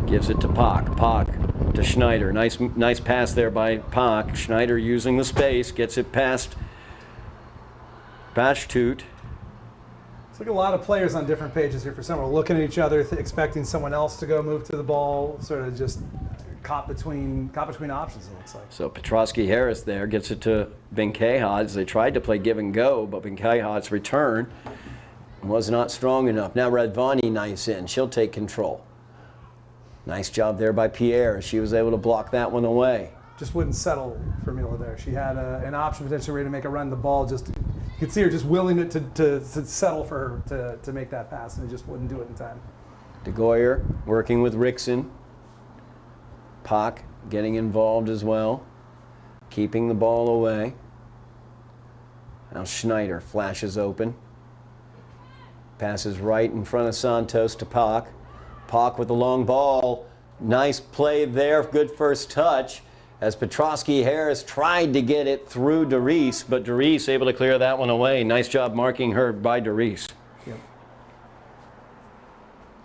Gives it to Pock. Pock to Schneider. Nice pass there by Pock. Schneider using the space. Gets it past Bashtut. It's like a lot of players on different pages here for Somerville, looking at each other, expecting someone else to go move to the ball, sort of just caught between options, it looks like. So Petrosky Harris there gets it to Benkehat's. They tried to play give and go, but Benkehat's return was not strong enough. Now Radvani nice in. She'll take control. Nice job there by Pierre. She was able to block that one away. Just wouldn't settle for Mila there. She had an option potentially ready to make a run. The ball just, you could see her just willing to settle for her to make that pass, and it just wouldn't do it in time. DeGoyer working with Rickson. Pock getting involved as well. Keeping the ball away. Now Schneider flashes open. Passes right in front of Santos to Pock. Pock with the long ball. Nice play there. Good first touch. As Petrosky Harris tried to get it through DeReese, but DeReese able to clear that one away. Nice job marking her by DeReese. Yep.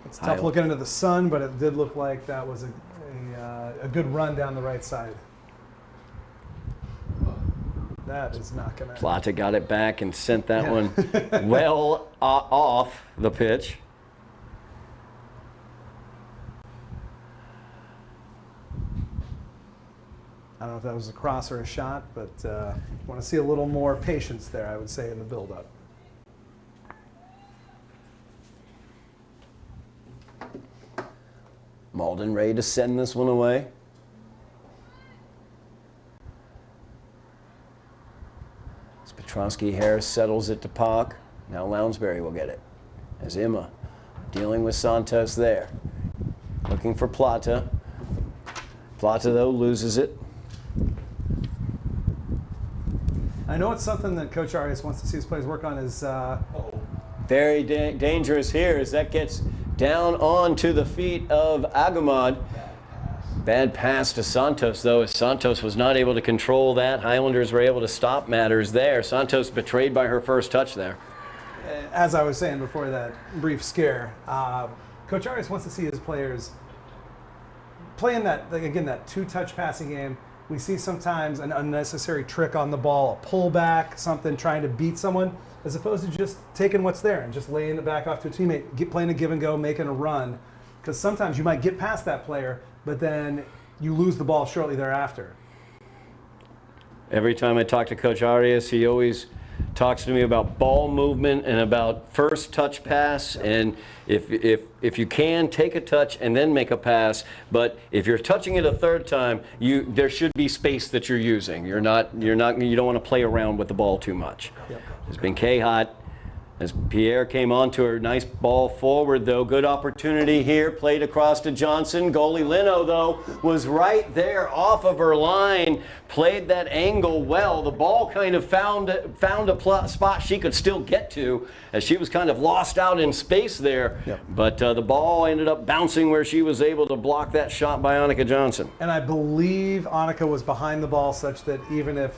It's tough looking into the sun, but it did look like that was a good run down the right side. That is not going to... Plata got it back and sent that one well off the pitch. I don't know if that was a cross or a shot, but want to see a little more patience there, I would say, in the build-up. Malden ready to send this one away. As Petrosky Harris settles it to Pock. Now Lounsbury will get it. As Emma dealing with Santos there. Looking for Plata. Plata, though, loses it. I know it's something that Coach Arias wants to see his players work on is... Very dangerous here as that gets down onto the feet of Agumad. Bad pass to Santos, though, as Santos was not able to control that. Highlanders were able to stop matters there. Santos betrayed by her first touch there. As I was saying before that brief scare, Coach Arias wants to see his players playing that, like, again, that two-touch passing game. We see sometimes an unnecessary trick on the ball, a pullback, something trying to beat someone, as opposed to just taking what's there and just laying it back off to a teammate, playing a give and go, making a run. Because sometimes you might get past that player, but then you lose the ball shortly thereafter. Every time I talk to Coach Arias, he always talks to me about ball movement and about first touch pass, and if you can, take a touch and then make a pass. But if you're touching it a third time, there should be space that you're using. You don't want to play around with the ball too much. Yep. It's been K-Hot. As Pierre came on to her, nice ball forward, though. Good opportunity here, played across to Johnson. Goalie Leno, though, was right there off of her line, played that angle well. The ball kind of found a spot she could still get to, as she was kind of lost out in space there. Yep. But the ball ended up bouncing where she was able to block that shot by Annika Johnson. And I believe Annika was behind the ball such that even if,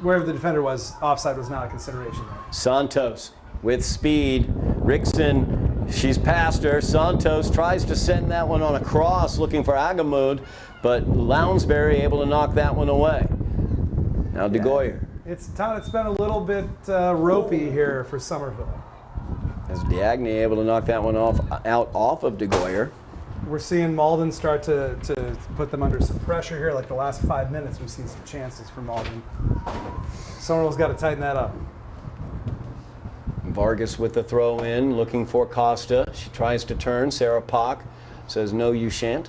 wherever the defender was, offside was not a consideration there. Santos with speed. Rickson, she's past her. Santos tries to send that one on a cross looking for Agamud, but Lounsbury able to knock that one away. Now DeGoyer. Todd, it's been a little bit ropey here for Somerville. As Diagne able to knock that one out off of DeGoyer. We're seeing Malden start to put them under some pressure here. Like the last 5 minutes, we've seen some chances for Malden. Somerville's got to tighten that up. Vargas with the throw in, looking for Costa. She tries to turn. Sarah Pock says, no, you shan't.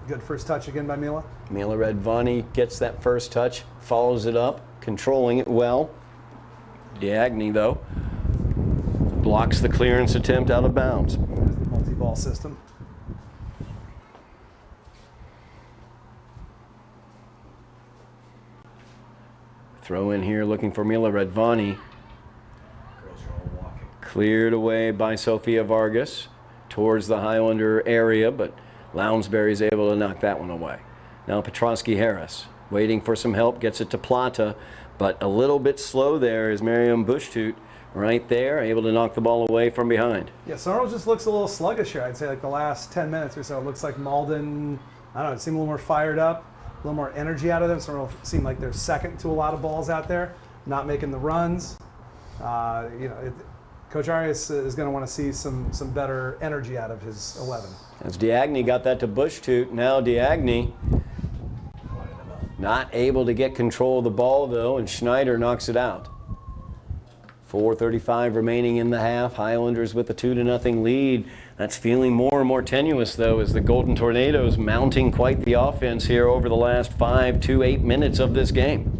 Good first touch again by Mila. Mila Redvani gets that first touch, follows it up, controlling it well. Diagni, though, blocks the clearance attempt out of bounds. There's the multi-ball system. Throw in here looking for Mila Redvani. Cleared away by Sophia Vargas towards the Highlander area, but Lounsbury's able to knock that one away. Now Petrosky Harris waiting for some help, gets it to Plata, but a little bit slow there is Miriam Bushtoot right there, able to knock the ball away from behind. Yeah, Somerville just looks a little sluggish here. I'd say like the last 10 minutes or so. It looks like Malden, I don't know, it seemed a little more fired up, a little more energy out of them. Somerville seemed like they're second to a lot of balls out there, not making the runs. Coach Arias is going to want to see some better energy out of his 11. As Diagni got that to Bushtoot, now Diagni not able to get control of the ball though, and Schneider knocks it out. 4:35 remaining in the half. Highlanders with a 2-0 lead. That's feeling more and more tenuous though, as the Golden Tornadoes mounting quite the offense here over the last 5 to 8 minutes of this game.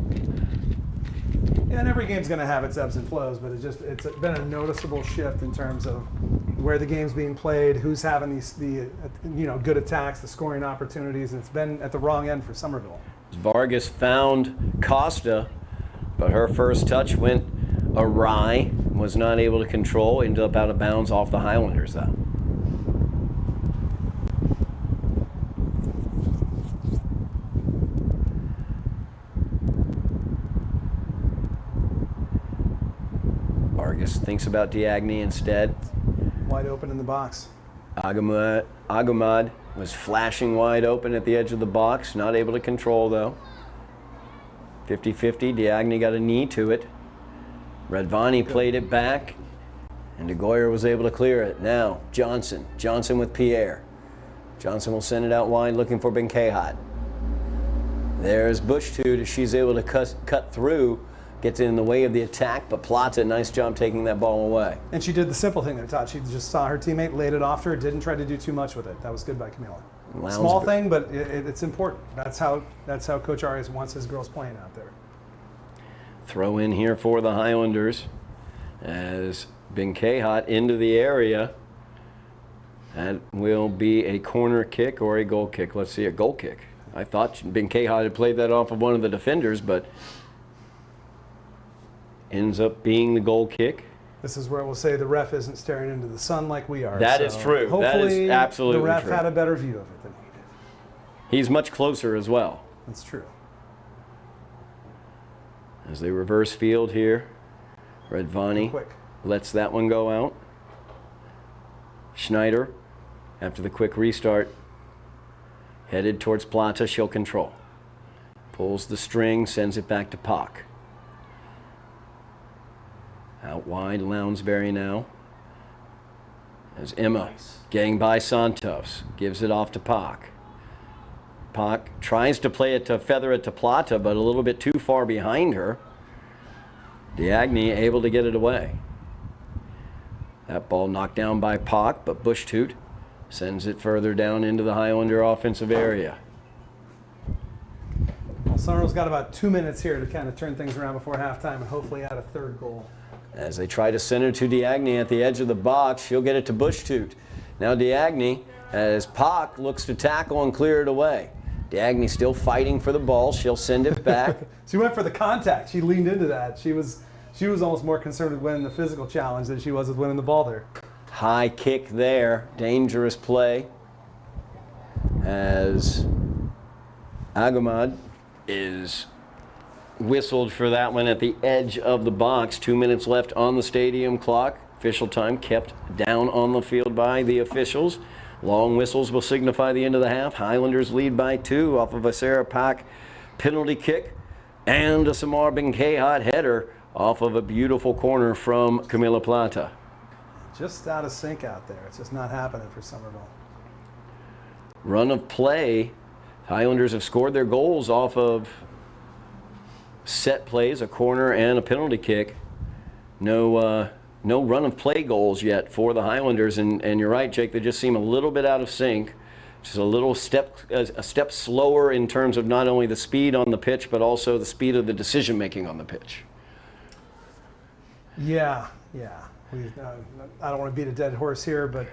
Yeah, and every game's going to have its ebbs and flows, but it's been a noticeable shift in terms of where the game's being played, who's having the good attacks, the scoring opportunities, and it's been at the wrong end for Somerville. Vargas found Costa, but her first touch went awry, was not able to control, ended up out of bounds off the Highlanders though. Vargas thinks about Diagni instead. Wide open in the box. Agumad was flashing wide open at the edge of the box, not able to control though. 50-50, Diagni got a knee to it. Redvani played it back, and DeGoyer was able to clear it. Now, Johnson with Pierre. Johnson will send it out wide looking for Benkehat. There's Bushtoot as she's able to cut through, gets in the way of the attack, but Plata, nice job taking that ball away. And she did the simple thing there, Todd. She just saw her teammate, laid it off to her, didn't try to do too much with it. That was good by Camila. Small thing, but it's important. That's how Coach Arias wants his girls playing out there. Throw in here for the Highlanders as Benkehat into the area. That will be a corner kick or a goal kick. Let's see, a goal kick. I thought Benkehat had played that off of one of the defenders, but ends up being the goal kick. This is where we'll say the ref isn't staring into the sun like we are. That is true. Hopefully that is absolutely the ref true. had a better view of it than we did. He's much closer as well. That's true. As they reverse field here, Redvani lets that one go out. Schneider, after the quick restart, headed towards Plata, she'll control. Pulls the string, sends it back to Pock. Out wide, Lounsbury now. As Emma getting by Santos, gives it off to Pock. Pock tries to play it to feather it to Plata, but a little bit too far behind her. Diagni able to get it away. That ball knocked down by Pock, but Bushtoot sends it further down into the Highlander offensive area. Well, Somerville's got about 2 minutes here to kind of turn things around before halftime and hopefully add a third goal. As they try to send it to Diagni at the edge of the box, she'll get it to Bushtoot. Now Diagni, as Pock looks to tackle and clear it away. Diagni still fighting for the ball. She'll send it back. She went for the contact. She leaned into that. She was almost more concerned with winning the physical challenge than she was with winning the ball there. High kick there. Dangerous play. As Agumad is whistled for that one at the edge of the box. 2 minutes left on the stadium clock. Official time kept down on the field by the officials. Long whistles will signify the end of the half. Highlanders lead by 2 off of a Sarah Pack penalty kick and a Samar Benkehat header off of a beautiful corner from Camila Plata. Just out of sync out there. It's just not happening for Somerville. Run of play. Highlanders have scored their goals off of set plays, a corner and a penalty kick. No run of play goals yet for the Highlanders, and you're right, Jake, they just seem a little bit out of sync. Just a step slower in terms of not only the speed on the pitch, but also the speed of the decision making on the pitch. Yeah. I don't want to beat a dead horse here, but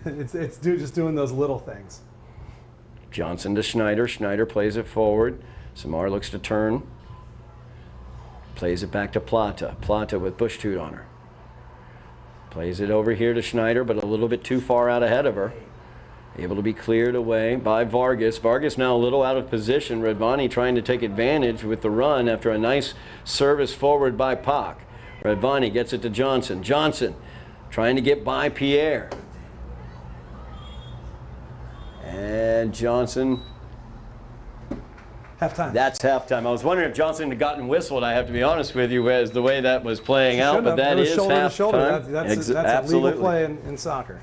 it's just doing those little things. Johnson to Schneider. Schneider plays it forward. Samar looks to turn. Plays it back to Plata. Plata with Bush-Toot on her. Plays it over here to Schneider, but a little bit too far out ahead of her. Able to be cleared away by Vargas. Vargas now a little out of position. Redvani trying to take advantage with the run after a nice service forward by Pak. Redvani gets it to Johnson. Johnson trying to get by Pierre. And Johnson. Halftime. That's halftime. I was wondering if Johnson had gotten whistled, I have to be honest with you, as the way that was playing out, but that is shoulder to shoulder. halftime. That's a legal play in soccer.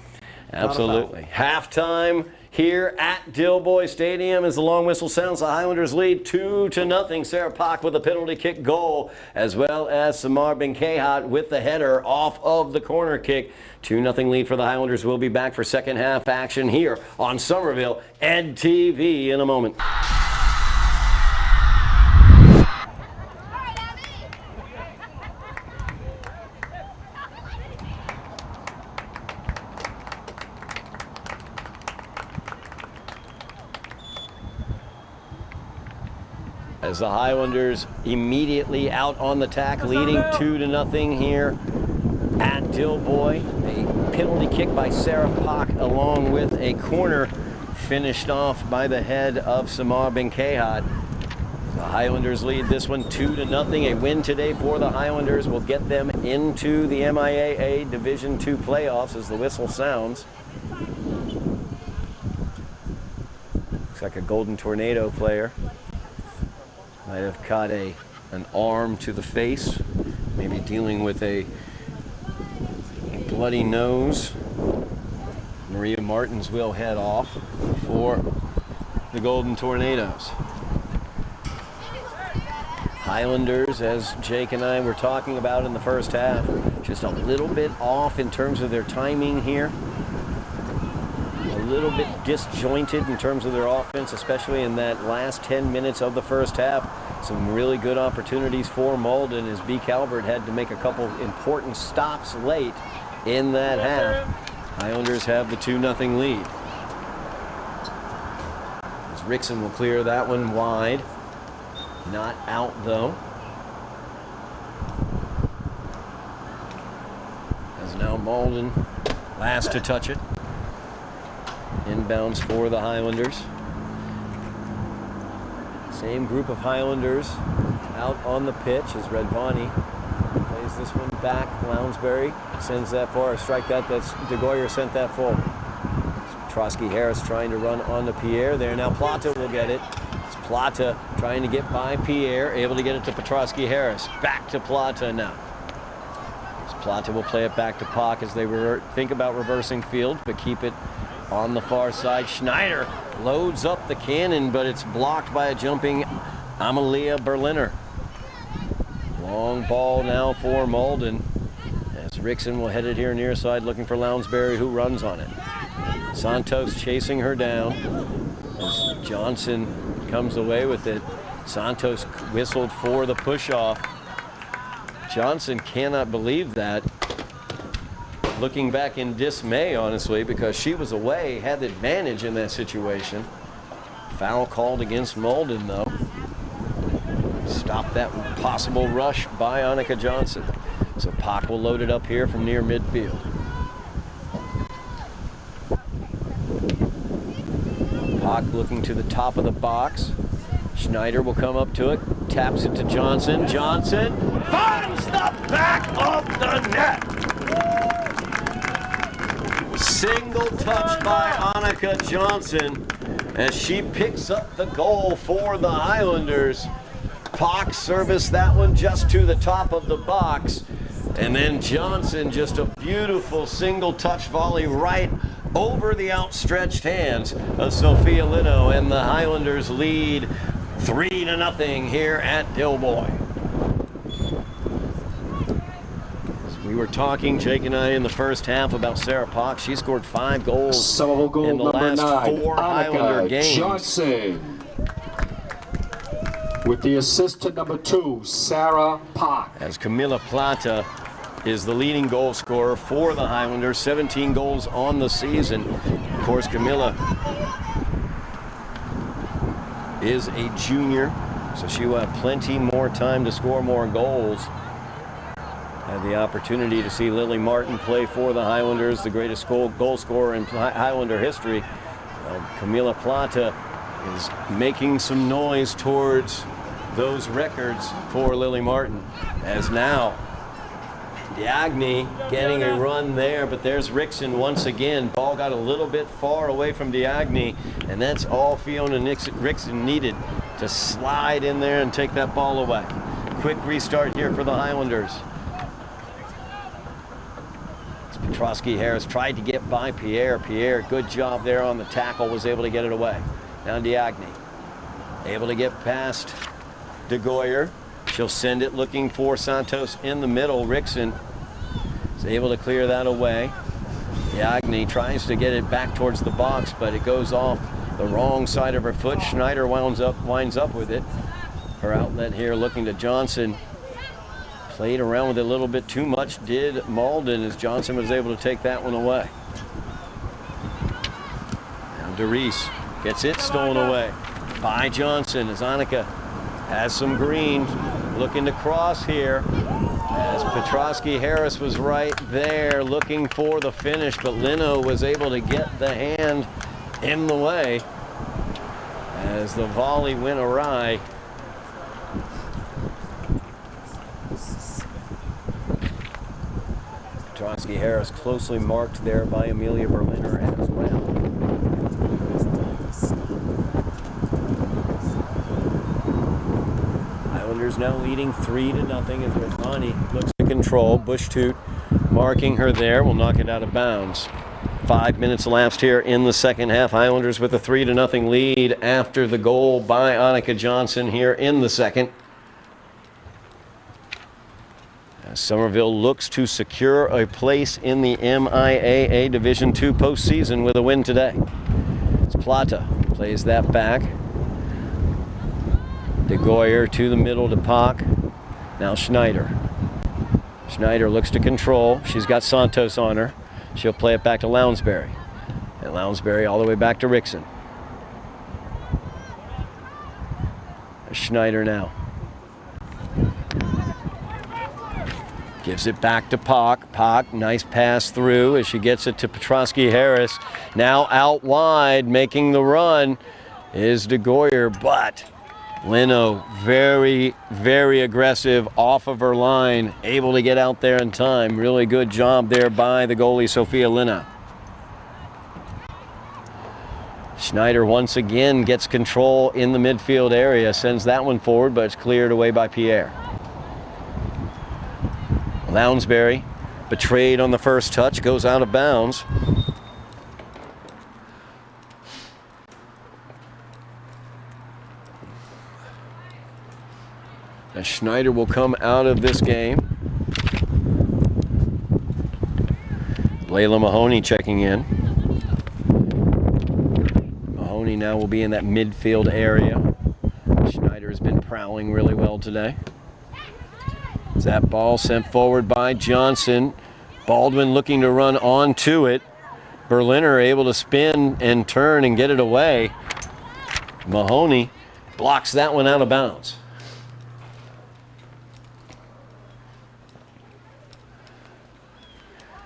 Absolutely. Halftime here at Dilboy Stadium as the long whistle sounds. The Highlanders lead 2-0. Sarah Pak with a penalty kick goal, as well as Samar Benkehat with the header off of the corner kick. 2-0 lead for the Highlanders. We'll be back for second half action here on Somerville Ed TV in a moment. As the Highlanders immediately out on the tack, leading 2-0 here at Dilboy. A penalty kick by Sarah Pak along with a corner finished off by the head of Samar Benkehat. The Highlanders lead this one 2-0. A win today for the Highlanders will get them into the MIAA Division II playoffs as the whistle sounds. Looks like a Golden Tornado player. Might have caught an arm to the face, maybe dealing with a bloody nose. Maria Martins will head off for the Golden Tornadoes. Highlanders, as Jake and I were talking about in the first half, just a little bit off in terms of their timing here. A little bit disjointed in terms of their offense, especially in that last 10 minutes of the first half. Some really good opportunities for Malden as B. Calvert had to make a couple important stops late in that half. Highlanders have the 2-0 lead. As Rickson will clear that one wide. Not out though. As now Malden last to touch it. Inbounds for the Highlanders. Same group of Highlanders out on the pitch as Redvani plays this one back. Lounsbury sends that far. A strike that's De Goyer sent that forward. Petrosky Harris trying to run on to Pierre there. Now Plata will get it. It's Plata trying to get by Pierre, able to get it to Petrosky Harris. Back to Plata now. Plata will play it back to Pak as they think about reversing field, but keep it on the far side. Schneider loads up the cannon, but it's blocked by a jumping Amalia Berliner. Long ball now for Malden as Rickson will head it here near side looking for Lounsbury, who runs on it. Santos chasing her down as Johnson comes away with it. Santos whistled for the push-off. Johnson cannot believe that. Looking back in dismay, honestly, because she was away, had the advantage in that situation. Foul called against Malden, though. Stop that possible rush by Annika Johnson. So Pak will load it up here from near midfield. Pak looking to the top of the box. Schneider will come up to it, taps it to Johnson. Johnson finds the back of the net. Single touch by Annika Johnson as she picks up the goal for the Highlanders. Pak serviced that one just to the top of the box. And then Johnson, just a beautiful single touch volley right over the outstretched hands of Sophia Lino, and the Highlanders lead 3-0 here at Dilboy. We were talking, Jake and I, in the first half about Sarah Pock. She scored 5 goals Somerville goal in the number last 9, 4 Highlander games. Johnson. With the assist to number 2, Sarah Pock. As Camila Plata is the leading goal scorer for the Highlanders, 17 goals on the season. Of course, Camila is a junior, so she will have plenty more time to score more goals. Had the opportunity to see Lily Martin play for the Highlanders, the greatest goal scorer in Highlander history. Camila Plata is making some noise towards those records for Lily Martin. As now, Diagni getting a run there, but there's Rickson once again. Ball got a little bit far away from Diagni, and that's all Fiona Rickson needed to slide in there and take that ball away. Quick restart here for the Highlanders. Petrosky Harris tried to get by Pierre. Pierre, good job there on the tackle, was able to get it away. Now Diagni, able to get past DeGoyer. She'll send it looking for Santos in the middle. Rickson is able to clear that away. Diagni tries to get it back towards the box, but it goes off the wrong side of her foot. Schneider winds up with it. Her outlet here looking to Johnson. Played around with it a little bit too much, did Malden, as Johnson was able to take that one away. Now DeReese gets it stolen away by Johnson as Annika has some green, looking to cross here. As Petrosky Harris was right there looking for the finish, but Lino was able to get the hand in the way as the volley went awry. Petrosky Harris closely marked there by Amelia Berliner as well. Highlanders now leading 3-0 as Rotani looks to control. Bush-Toot marking her there, will knock it out of bounds. 5 minutes elapsed here in the second half. Highlanders with a 3-0 lead after the goal by Annika Johnson here in the second. Somerville looks to secure a place in the MIAA Division II postseason with a win today. It's Plata plays that back. DeGoyer to the middle to Pock. Now Schneider. Schneider looks to control. She's got Santos on her. She'll play it back to Lounsbury. And Lounsbury all the way back to Rickson. Schneider now. Gives it back to Pock. Pock, nice pass through as she gets it to Petrosky Harris. Now out wide, making the run is DeGoyer, but Lino very, very aggressive off of her line, able to get out there in time. Really good job there by the goalie, Sophia Lina. Schneider once again gets control in the midfield area, sends that one forward, but it's cleared away by Pierre. Lounsbury, betrayed on the first touch, goes out of bounds. As Schneider will come out of this game. Layla Mahoney checking in. Mahoney now will be in that midfield area. Schneider has been prowling really well today. That ball sent forward by Johnson. Baldwin looking to run onto it. Berliner able to spin and turn and get it away. Mahoney blocks that one out of bounds.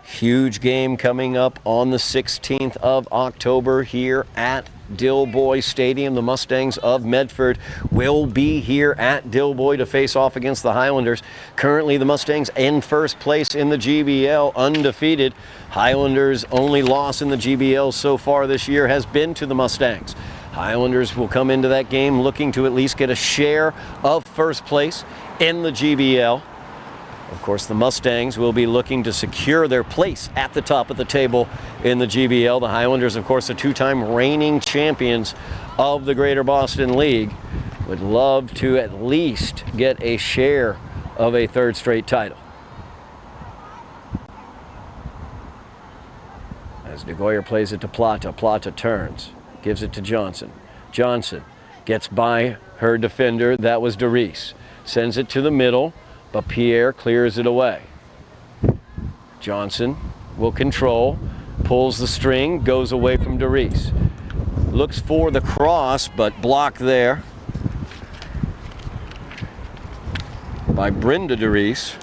Huge game coming up on the 16th of October here at Dilboy Stadium. The Mustangs of Medford will be here at Dilboy to face off against the Highlanders. Currently the Mustangs in first place in the GBL, undefeated. Highlanders' only loss in the GBL so far this year has been to the Mustangs. Highlanders will come into that game looking to at least get a share of first place in the GBL. Of course, the Mustangs will be looking to secure their place at the top of the table in the GBL. The Highlanders, of course, the two-time reigning champions of the Greater Boston League, would love to at least get a share of a third straight title. As DeGoyer plays it to Plata, Plata turns, gives it to Johnson. Johnson gets by her defender, that was Doris. Sends it to the middle, but Pierre clears it away. Johnson will control, pulls the string, goes away from Doris. Looks for the cross, but blocked there by Brenda Doris,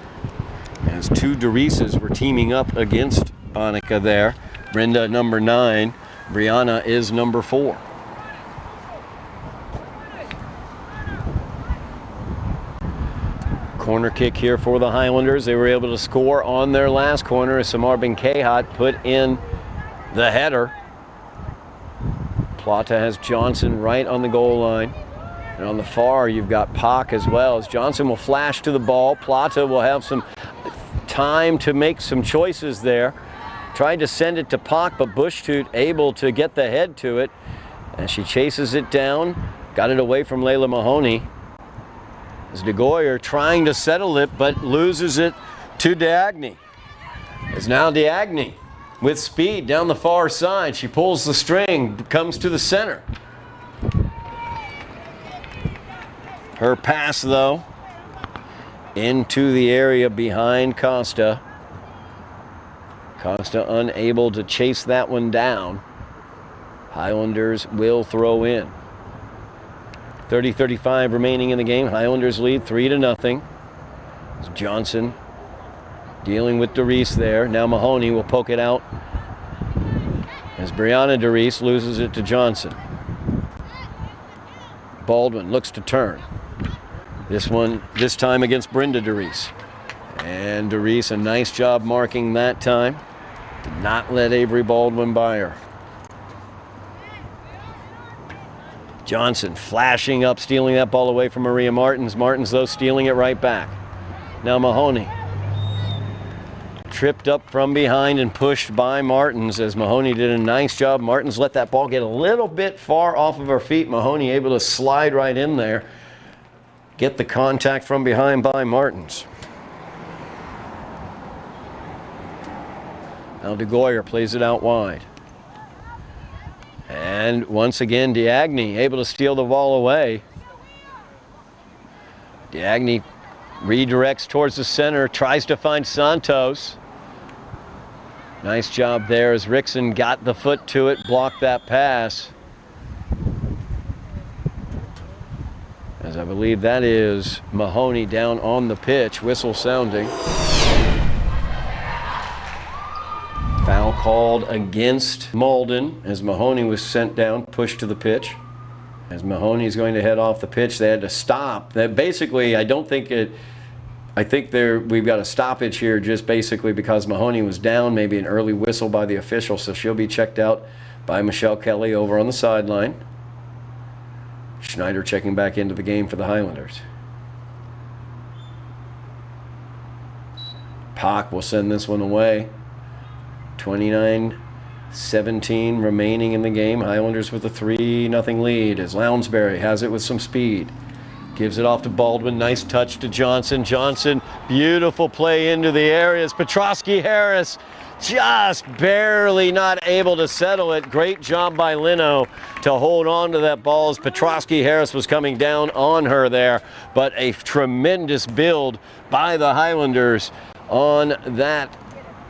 as two Dorises were teaming up against Annika there. Brenda number 9, Brianna is number 4. Corner kick here for the Highlanders. They were able to score on their last corner as Samar Ben Kehat put in the header. Plata has Johnson right on the goal line. And on the far, you've got Pak as well. As Johnson will flash to the ball, Plata will have some time to make some choices there. Tried to send it to Pak, but Bushtoot able to get the head to it. And she chases it down, got it away from Layla Mahoney. As DeGoyer trying to settle it, but loses it to Diagne. It's now Diagne with speed down the far side. She pulls the string, comes to the center. Her pass, though, into the area behind Costa. Costa unable to chase that one down. Highlanders will throw in. 30-35 remaining in the game. Highlanders lead 3-0. Johnson dealing with Doris there. Now Mahoney will poke it out as Brianna Doris loses it to Johnson. Baldwin looks to turn. This time against Brenda Doris. And Doris, a nice job marking that time. Did not let Avery Baldwin by her. Johnson flashing up, stealing that ball away from Maria Martins. Martins, though, stealing it right back. Now Mahoney. Tripped up from behind and pushed by Martins as Mahoney did a nice job. Martins let that ball get a little bit far off of her feet. Mahoney able to slide right in there. Get the contact from behind by Martins. Now DeGoyer plays it out wide. And once again, Diagne able to steal the ball away. Diagne redirects towards the center, tries to find Santos. Nice job there as Rickson got the foot to it, blocked that pass. As I believe that is Mahoney down on the pitch, whistle sounding. Foul called against Malden as Mahoney was sent down, pushed to the pitch. As Mahoney is going to head off the pitch, they had to stop. That basically, I think we've got a stoppage here just basically because Mahoney was down, maybe an early whistle by the official, so she'll be checked out by Michelle Kelly over on the sideline. Schneider checking back into the game for the Highlanders. Pak will send this one away. 29-17 remaining in the game. Highlanders with a 3-0 lead as Lounsbury has it with some speed. Gives it off to Baldwin. Nice touch to Johnson. Johnson, beautiful play into the areas. Petrosky Harris just barely not able to settle it. Great job by Lino to hold on to that ball as Petrosky Harris was coming down on her there. But a tremendous build by the Highlanders on that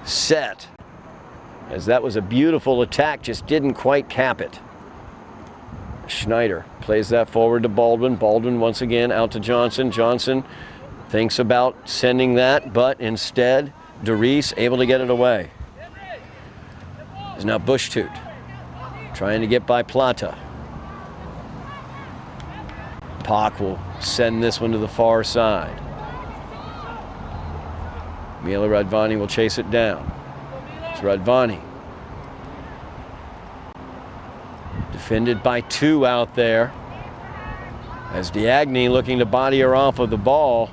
set. As that was a beautiful attack, just didn't quite cap it. Schneider plays that forward to Baldwin. Baldwin once again out to Johnson. Johnson thinks about sending that, but instead, Doris able to get it away. Is now Bushtoot trying to get by Plata. Pak will send this one to the far side. Mila Radvani will chase it down. It's Radvani. Defended by 2 out there. As Diagne looking to body her off of the ball.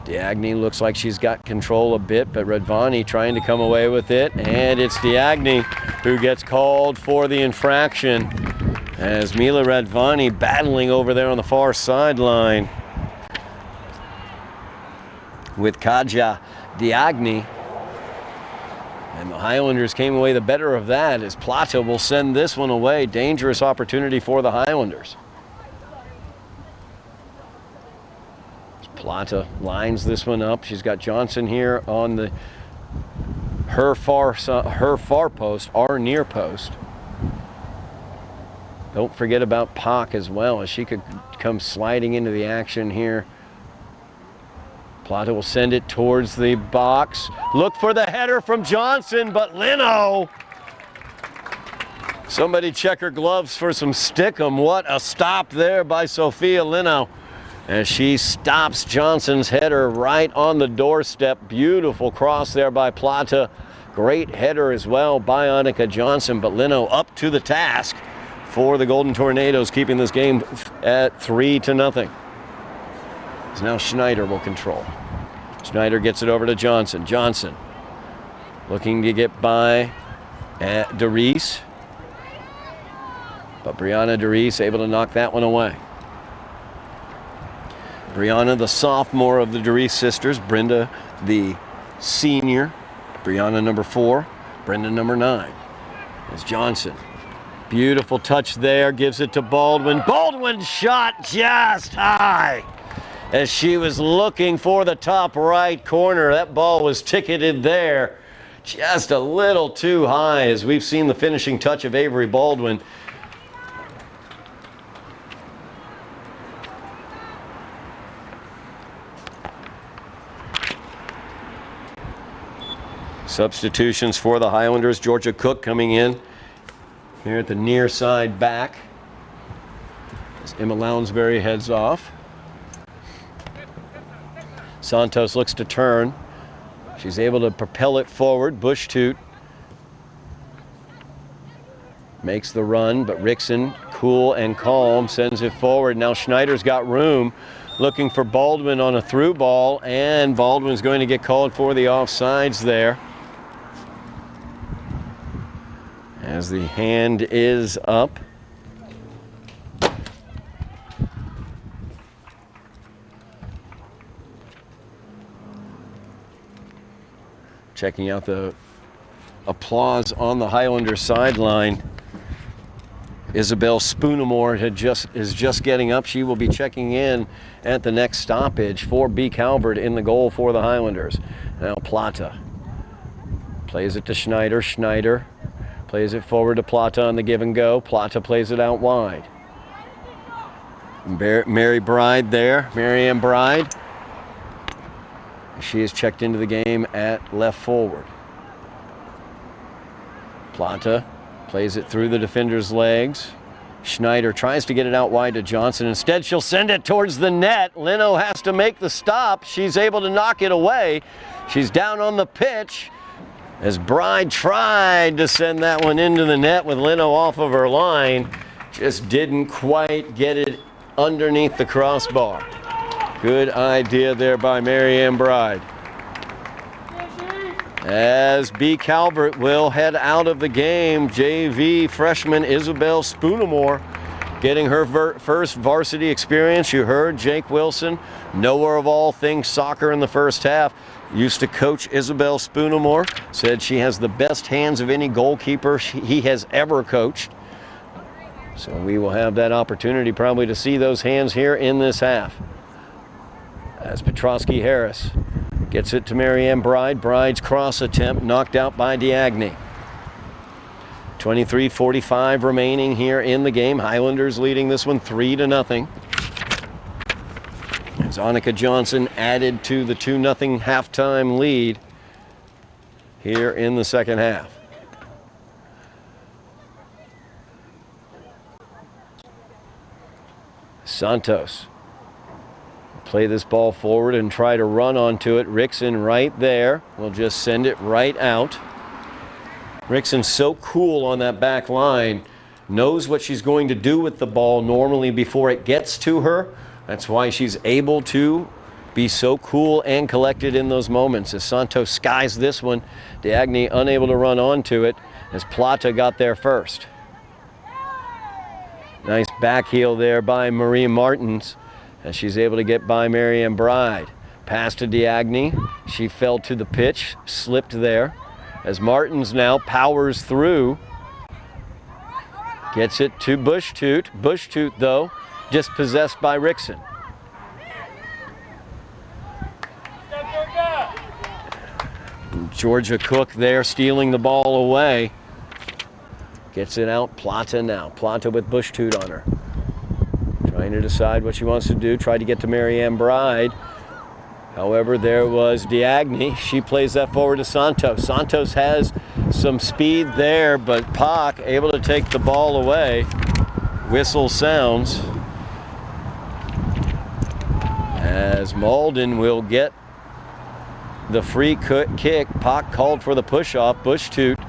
Diagne looks like she's got control a bit, but Radvani trying to come away with it. And it's Diagne who gets called for the infraction. as Mila Radvani battling over there on the far sideline with Kaja Diagni. And the Highlanders came away the better of that as Plata will send this one away. Dangerous opportunity for the Highlanders. As Plata lines this one up. She's got Johnson here on her far post, our near post. Don't forget about Pak as well, as she could come sliding into the action here. Plata will send it towards the box. Look for the header from Johnson, but Lino. Somebody check her gloves for some stickum. What a stop there by Sophia Lino, as she stops Johnson's header right on the doorstep. Beautiful cross there by Plata. Great header as well by Annika Johnson, but Lino up to the task for the Golden Tornadoes, keeping this game at 3-0. So now Schneider will control. Schneider gets it over to Johnson. Johnson looking to get by at DeReese. But Brianna DeReese able to knock that one away. Brianna, the sophomore of the DeReese sisters. Brenda, the senior. Brianna, number 4. Brenda, number 9. As Johnson. Beautiful touch there. Gives it to Baldwin. Baldwin shot just high. As she was looking for the top right corner, that ball was ticketed there just a little too high, as we've seen the finishing touch of Avery Baldwin. Substitutions for the Highlanders. Georgia Cook coming in here at the near side back as Emma Lounsbury heads off. Santos looks to turn. She's able to propel it forward. Bush toot makes the run, but Rickson, cool and calm, sends it forward. Now Schneider's got room, looking for Baldwin on a through ball, and Baldwin's going to get called for the offsides there, as the hand is up. Checking out the applause on the Highlanders sideline. Isabel Spoonamore is just getting up. She will be checking in at the next stoppage for B. Calvert in the goal for the Highlanders. Now Plata plays it to Schneider. Schneider plays it forward to Plata on the give and go. Plata plays it out wide. Mary Bride there, Marianne Bride. She is checked into the game at left forward. Plata plays it through the defender's legs. Schneider tries to get it out wide to Johnson. Instead, she'll send it towards the net. Lino has to make the stop. She's able to knock it away. She's down on the pitch as Bride tried to send that one into the net with Lino off of her line. Just didn't quite get it underneath the crossbar. Good idea there by Marianne Bride. As B. Calvert will head out of the game, JV freshman Isabel Spoonamore getting her first varsity experience. You heard Jake Wilson, knower of all things soccer in the first half, used to coach Isabel Spoonamore, said she has the best hands of any goalkeeper he has ever coached. So we will have that opportunity probably to see those hands here in this half. As Petrosky Harris gets it to Marianne Bride. Bride's cross attempt knocked out by Diagni. 23:45 remaining here in the game. Highlanders leading this one 3-0. As Annika Johnson added to the 2-0 halftime lead here in the second half. Santos play this ball forward and try to run onto it. Rickson right there. We'll just send it right out. Rickson's so cool on that back line. Knows what she's going to do with the ball normally before it gets to her. That's why she's able to be so cool and collected in those moments. As Santos skies this one, Diagni unable to run onto it as Plata got there first. back heel there by Maria Martins as she's able to get by Marianne Bride. Pass to Diagne. She fell to the pitch, slipped there. As Martins now powers through. Gets it to Bushtoot. Bushtoot, though, dispossessed by Rickson. Georgia Cook there stealing the ball away. Gets it out. Plata now. Plata with Bushtoot on her. Trying to decide what she wants to do. Tried to get to Marianne Bride. However, there was Diagne. She plays that forward to Santos. Santos has some speed there, but Pak able to take the ball away. Whistle sounds. As Malden will get the free kick. Pak called for the push-off. Bushtoot.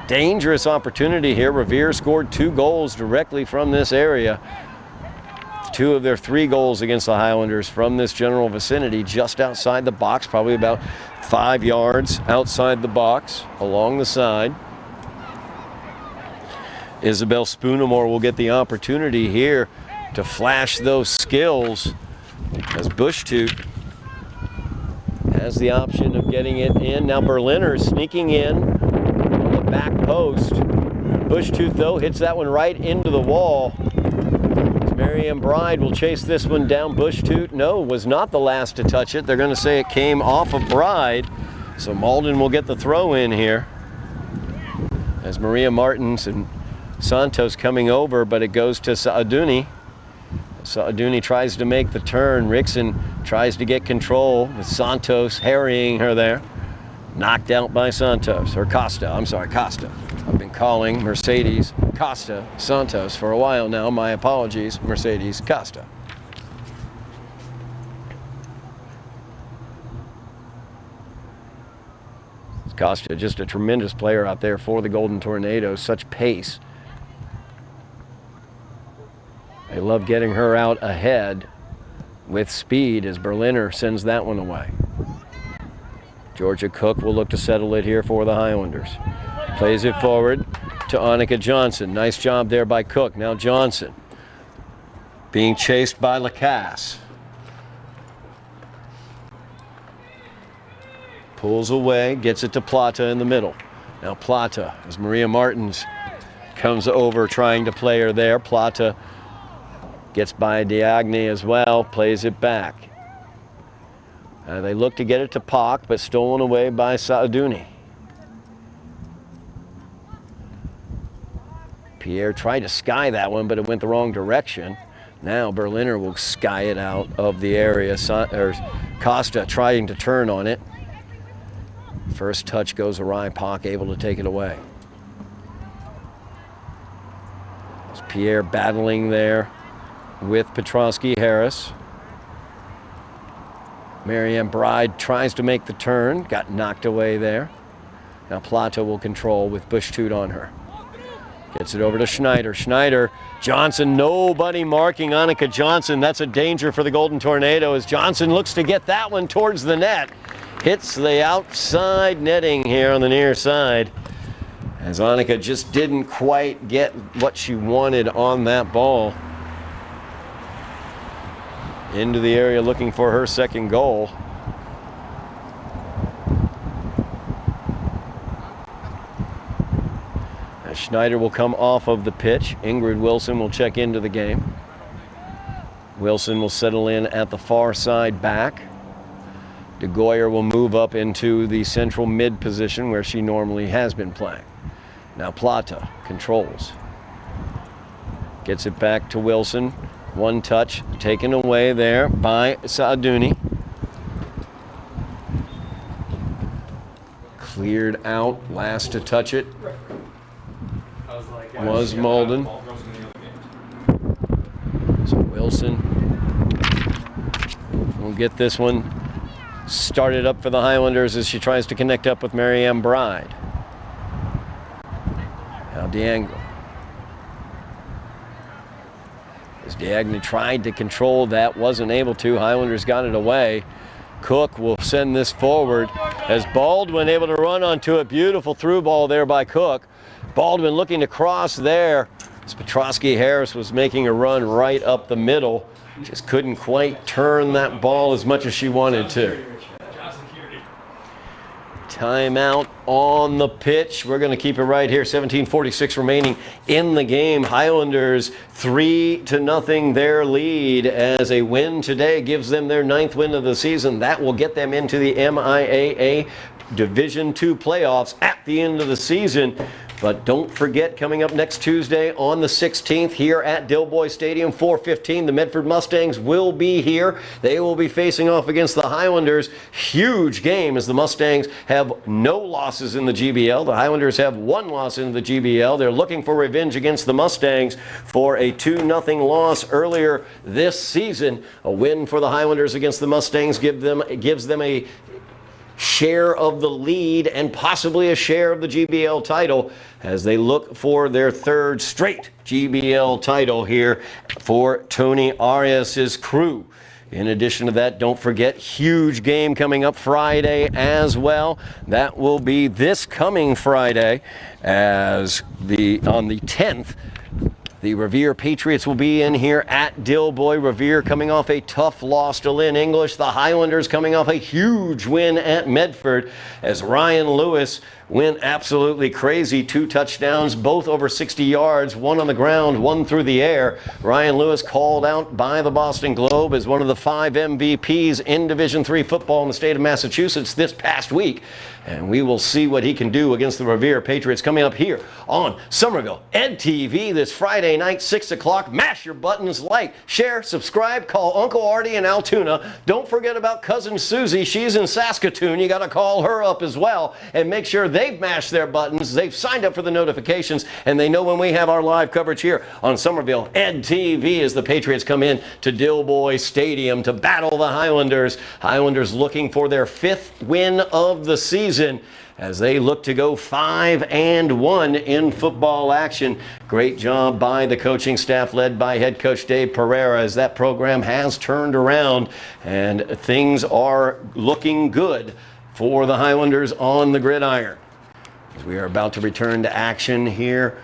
Dangerous opportunity here. Revere scored 2 goals directly from this area. 2 of their 3 goals against the Highlanders from this general vicinity, just outside the box, probably about 5 yards outside the box, along the side. Isabel Spoonamore will get the opportunity here to flash those skills as Bushtoot has the option of getting it in. Now Berliner sneaking in on the back post. Bushtoot, though, hits that one right into the wall. Marianne Bride will chase this one down. Bushtoot, no, was not the last to touch it. They're going to say it came off of Bride. So Malden will get the throw in here. As Maria Martins and Santos coming over, but it goes to Saaduni. Saaduni tries to make the turn. Rickson tries to get control with Santos harrying her there. Knocked out by Santos, or Costa, I'm sorry, Costa. I've been calling Mercedes Costa Santos for a while now. My apologies, Mercedes Costa. Costa, just a tremendous player out there for the Golden Tornadoes, such pace. They love getting her out ahead with speed as Berliner sends that one away. Georgia Cook will look to settle it here for the Highlanders. Plays it forward to Annika Johnson. Nice job there by Cook. Now Johnson being chased by Lacasse. Pulls away, gets it to Plata in the middle. Now Plata, as Maria Martins comes over trying to play her there. Plata gets by Diagne as well, plays it back. They look to get it to Pak, but stolen away by Saaduni. Pierre tried to sky that one, but it went the wrong direction. Now Berliner will sky it out of the area. Costa trying to turn on it. First touch goes awry. Pak able to take it away. It's Pierre battling there with Petrosky Harris. Marianne Bride tries to make the turn. Got knocked away there. Now Plata will control with Bushtoot on her. Gets it over to Schneider. Schneider, Johnson, nobody marking Annika Johnson. That's a danger for the Golden Tornado as Johnson looks to get that one towards the net. Hits the outside netting here on the near side. As Annika just didn't quite get what she wanted on that ball. Into the area looking for her second goal. As Schneider will come off of the pitch. Ingrid Wilson will check into the game. Wilson will settle in at the far side back. De Goyer will move up into the central mid position where she normally has been playing. Now Plata controls. Gets it back to Wilson. One touch taken away there by Saaduni. Cleared out. Last to touch it was Malden. So Wilson will get this one started up for the Highlanders as she tries to connect up with Marianne Bride. Now D'Angle. As Diagne tried to control that, wasn't able to. Highlanders got it away. Cook will send this forward as Baldwin able to run onto a beautiful through ball there by Cook. Baldwin looking to cross there As Petrosky Harris was making a run right up the middle. Just couldn't quite turn that ball as much as she wanted to. Timeout on the pitch. We're going to keep it right here. 17:46 remaining in the game. Highlanders 3-0 their lead, as a win today gives them their 9th win of the season. That will get them into the MIAA Division II playoffs at the end of the season. But don't forget, coming up next Tuesday on the 16th here at Dilboy Stadium, 4:15, the Medford Mustangs will be here. They will be facing off against the Highlanders. Huge game, as the Mustangs have no losses in the GBL. The Highlanders have 1 loss in the GBL. They're looking for revenge against the Mustangs for a 2-0 loss earlier this season. A win for the Highlanders against the Mustangs gives them a share of the lead and possibly a share of the GBL title, as they look for their 3rd straight GBL title here for Tony Arias' crew. In addition to that, don't forget, huge game coming up Friday as well. That will be this coming Friday, as on the 10th. The Revere Patriots will be in here at Dilboy. Revere coming off a tough loss to Lynn English. The Highlanders coming off a huge win at Medford, as Ryan Lewis went absolutely crazy. 2 touchdowns, both over 60 yards, 1 on the ground, 1 through the air. Ryan Lewis called out by the Boston Globe as one of the 5 MVPs in Division III football in the state of Massachusetts this past week. And we will see what he can do against the Revere Patriots coming up here on Somerville Ed TV this Friday night, 6 o'clock. Mash your buttons, like, share, subscribe, call Uncle Artie in Altoona. Don't forget about Cousin Susie. She's in Saskatoon. You got to call her up as well, and make sure they've mashed their buttons, they've signed up for the notifications, and they know when we have our live coverage here on Somerville Ed TV as the Patriots come in to Dilboy Stadium to battle the Highlanders. Highlanders looking for their 5th win of the season, as they look to go 5-1 in football action. Great job by the coaching staff led by head coach Dave Pereira, as that program has turned around and things are looking good for the Highlanders on the gridiron. As we are about to return to action here,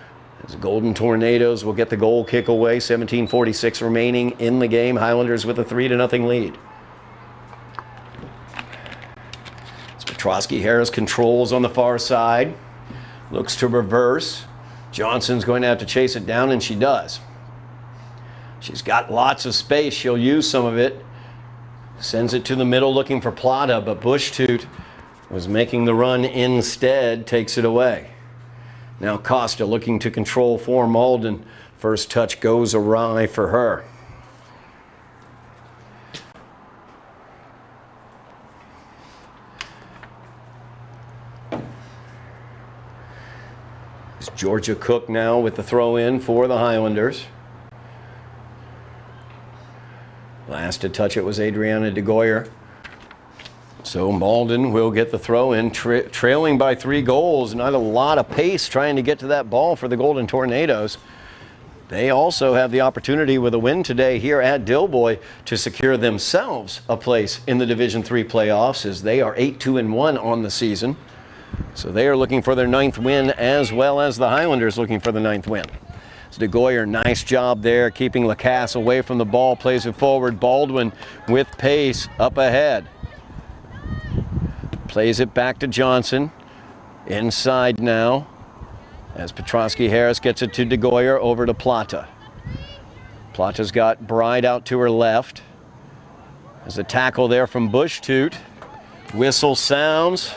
as Golden Tornadoes will get the goal kick away. 17:46 remaining in the game. Highlanders with a 3-0 lead. Petrosky Harris controls on the far side, looks to reverse. Johnson's going to have to chase it down, and she does. She's got lots of space. She'll use some of it. Sends it to the middle looking for Plata, but Bushtoot was making the run instead, takes it away. Now Costa looking to control for Malden. First touch goes awry for her. It's Georgia Cook now with the throw in for the Highlanders. Last to touch it was Adriana DeGoyer. So Malden will get the throw in, trailing by 3 goals. Not a lot of pace trying to get to that ball for the Golden Tornadoes. They also have the opportunity with a win today here at Dilboy to secure themselves a place in the Division III playoffs, as they are 8-2-1 on the season. So they are looking for their 9th win, as well as the Highlanders looking for the 9th win. So DeGoyer, nice job there, keeping Lacasse away from the ball, plays it forward. Baldwin with pace up ahead. Plays it back to Johnson. Inside now, as Petrosky Harris gets it to DeGoyer, over to Plata. Plata's got Bride out to her left. There's a tackle there from Bushtoot. Whistle sounds.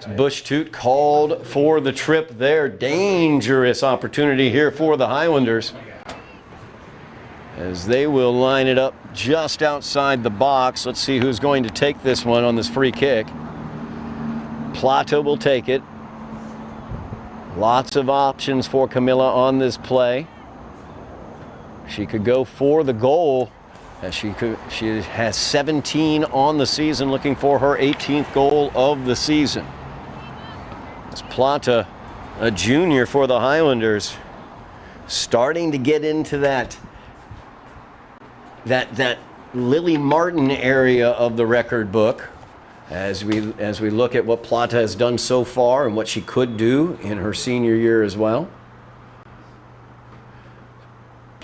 Bushtoot called for the trip there. Dangerous opportunity here for the Highlanders, as they will line it up just outside the box. Let's see who's going to take this one on this free kick. Plata will take it. Lots of options for Camilla on this play. She could go for the goal, as she has 17 on the season, looking for her 18th goal of the season. As Plata, a junior for the Highlanders, starting to get into that Lily Martin area of the record book, as we look at what Plata has done so far and what she could do in her senior year as well.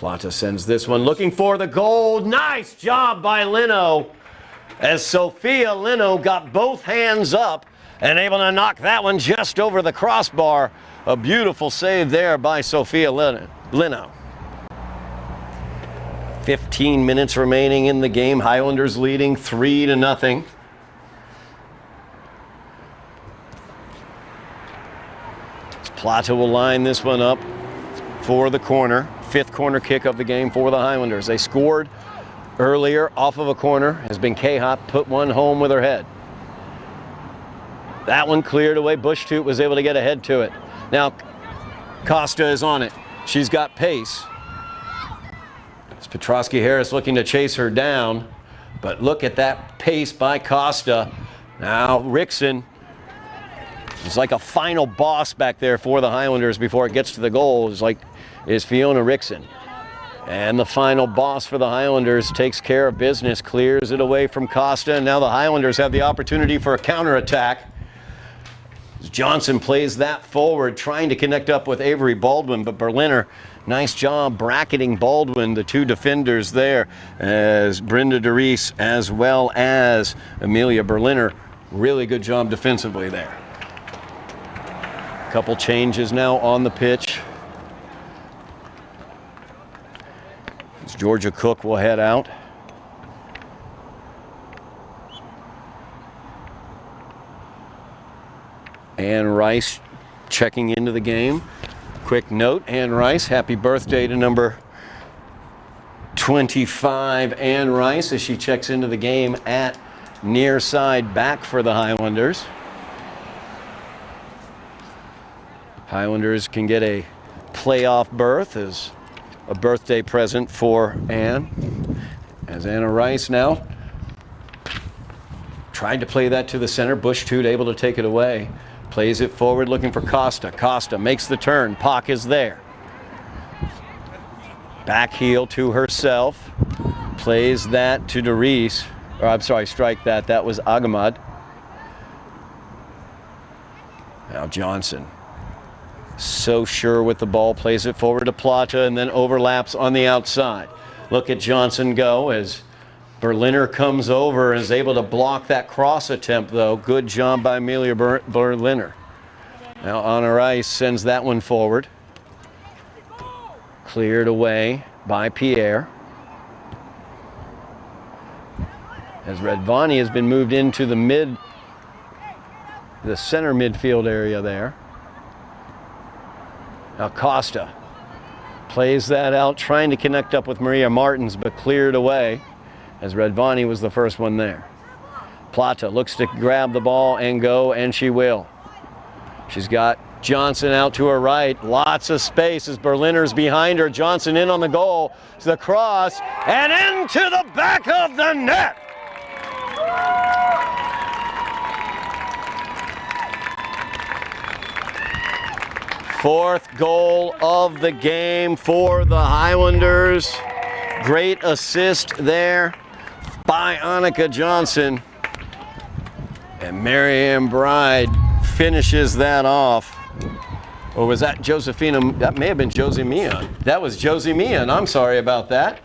Plata sends this one looking for the goal. Nice job by Lino, as Sophia Lino got both hands up and able to knock that one just over the crossbar. A beautiful save there by Sophia Lino. 15 minutes remaining in the game. Highlanders leading 3-0. Plata will line this one up for the corner. 5th corner kick of the game for the Highlanders. They scored earlier off of a corner. Has been K-Hop put one home with her head. That one cleared away. Bush-Toot was able to get ahead to it. Now Costa is on it. She's got pace. It's Petrosky-Harris looking to chase her down. But look at that pace by Costa. Now Rickson. It's like a final boss back there for the Highlanders before it gets to the goal. Is Fiona Rickson. And the final boss for the Highlanders takes care of business, clears it away from Costa, and now the Highlanders have the opportunity for a counterattack. Johnson plays that forward, trying to connect up with Avery Baldwin, but Berliner, nice job bracketing Baldwin, the 2 defenders there, as Brenda DeReese as well as Amelia Berliner. Really good job defensively there. Couple changes now on the pitch. As Georgia Cook will head out. Ann Rice checking into the game. Quick note, Ann Rice, happy birthday to number 25, Ann Rice, as she checks into the game at near side back for the Highlanders. Highlanders can get a playoff berth as a birthday present for Ann. As Anna Rice now tried to play that to the center. Bush-Toot able to take it away. Plays it forward looking for Costa. Costa makes the turn. Pak is there. Back heel to herself. Plays that to DeReese. Or I'm sorry, strike that. That was Agamad. Now Johnson. So sure with the ball, plays it forward to Plata and then overlaps on the outside. Look at Johnson go as Berliner comes over and is able to block that cross attempt, though. Good job by Amelia Berliner. Now Anna Rice sends that one forward. Cleared away by Pierre. As Redvani has been moved into the center midfield area there. Now Costa plays that out, trying to connect up with Maria Martins, but cleared away as Redvani was the first one there. Plata looks to grab the ball and go, and she will. She's got Johnson out to her right. Lots of space as Berliner's behind her. Johnson in on the goal. The cross, and into the back of the net. Fourth goal of the game for the Highlanders. Great assist there by Annika Johnson. And Marianne Bride finishes that off. Or was that Josefina? That may have been Josie Meehan. That was Josie Meehan. I'm sorry about that.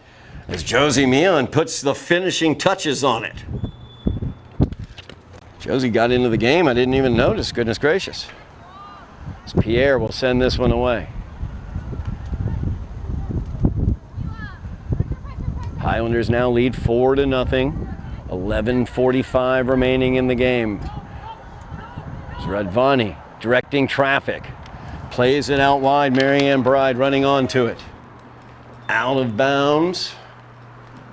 As Josie Meehan puts the finishing touches on it. Josie got into the game. I didn't even notice. Goodness gracious. As Pierre will send this one away. Highlanders now lead 4-0. 11:45 remaining in the game. As Radvani directing traffic. Plays it out wide. Marianne Bride running onto it. Out of bounds.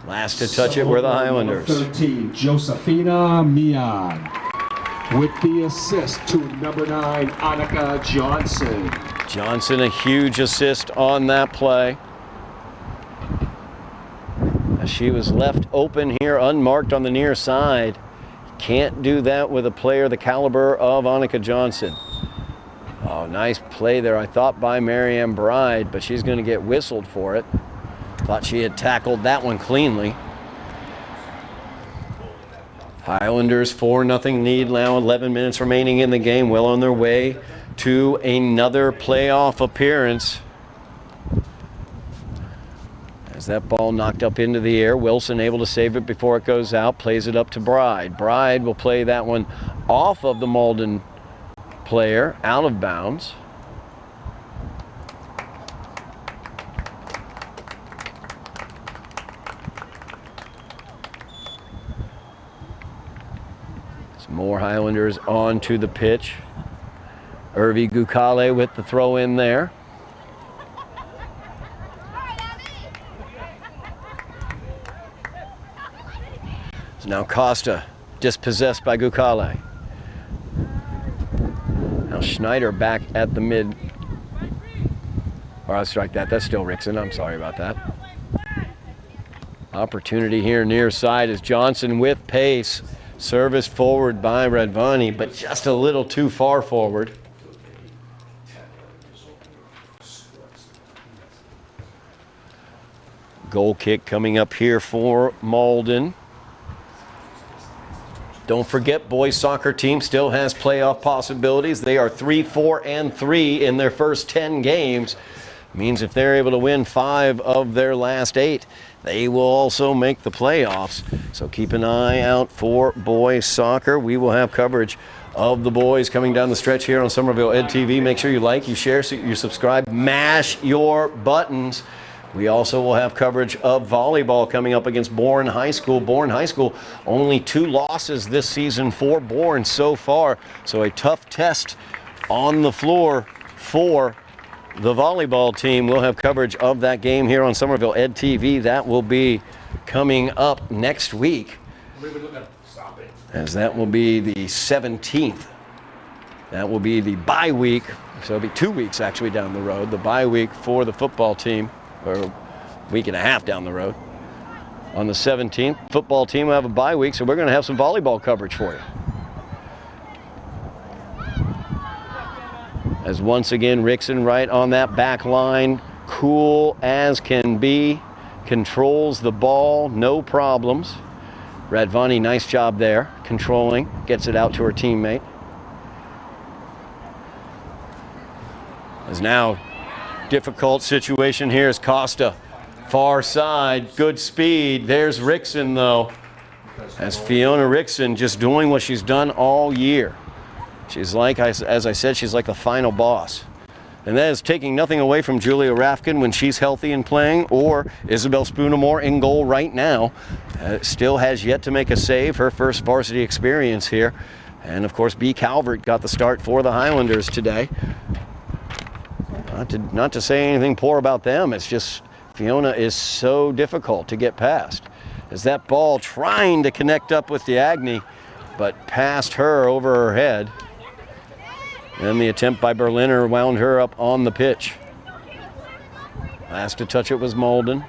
Last to touch it were the Highlanders. 13, Josefina Mian. With the assist to number 9, Annika Johnson. Johnson, a huge assist on that play. As she was left open here, unmarked on the near side. Can't do that with a player the caliber of Annika Johnson. Oh, nice play there, I thought, by Marianne Bride, but she's going to get whistled for it. Thought she had tackled that one cleanly. Highlanders 4-0 lead now, 11 minutes remaining in the game, well on their way to another playoff appearance. As that ball knocked up into the air, Wilson able to save it before it goes out, plays it up to Bride. Bride will play that one off of the Malden player, out of bounds. Some more Highlanders onto the pitch. Irvi Gukale with the throw in there. So now Costa dispossessed by Gukale. Now Schneider back at the mid. Or I'll strike that. That's still Rickson. I'm sorry about that. Opportunity here near side is Johnson with pace. Serviced forward by Radvani, but just a little too far forward. Goal kick coming up here for Malden. Don't forget, boys soccer team still has playoff possibilities. They are 3-4-3 in their first 10 games. Means if they're able to win 5 of their last 8, they will also make the playoffs. So keep an eye out for boys soccer. We will have coverage of the boys coming down the stretch here on Somerville Ed TV. Make sure you like, you share, you subscribe, mash your buttons. We also will have coverage of volleyball coming up against Bourne High School. Bourne High School, only 2 losses this season for Bourne so far. So a tough test on the floor for the volleyball team. We'll have coverage of that game here on Somerville Ed TV. That will be coming up next week, as that will be the 17th. That will be the bye week. So it'll be 2 weeks actually down the road. The bye week for the football team, or a week and a half down the road. On the 17th, football team will have a bye week, so we're going to have some volleyball coverage for you. As once again, Rickson right on that back line, cool as can be, controls the ball, no problems. Radvani, nice job there, controlling, gets it out to her teammate. As now, difficult situation here is Costa. Far side, good speed. There's Rickson though. As Fiona Rickson just doing what she's done all year. She's like, as I said, she's like the final boss. And that is taking nothing away from Julia Rafkin when she's healthy and playing, or Isabel Spoonamore in goal right now. Still has yet to make a save, her first varsity experience here. And of course, B. Calvert got the start for the Highlanders today. Not to say anything poor about them, it's just Fiona is so difficult to get past. As that ball trying to connect up with Diagni, but past her over her head. And the attempt by Berliner wound her up on the pitch. Last to touch it was Malden.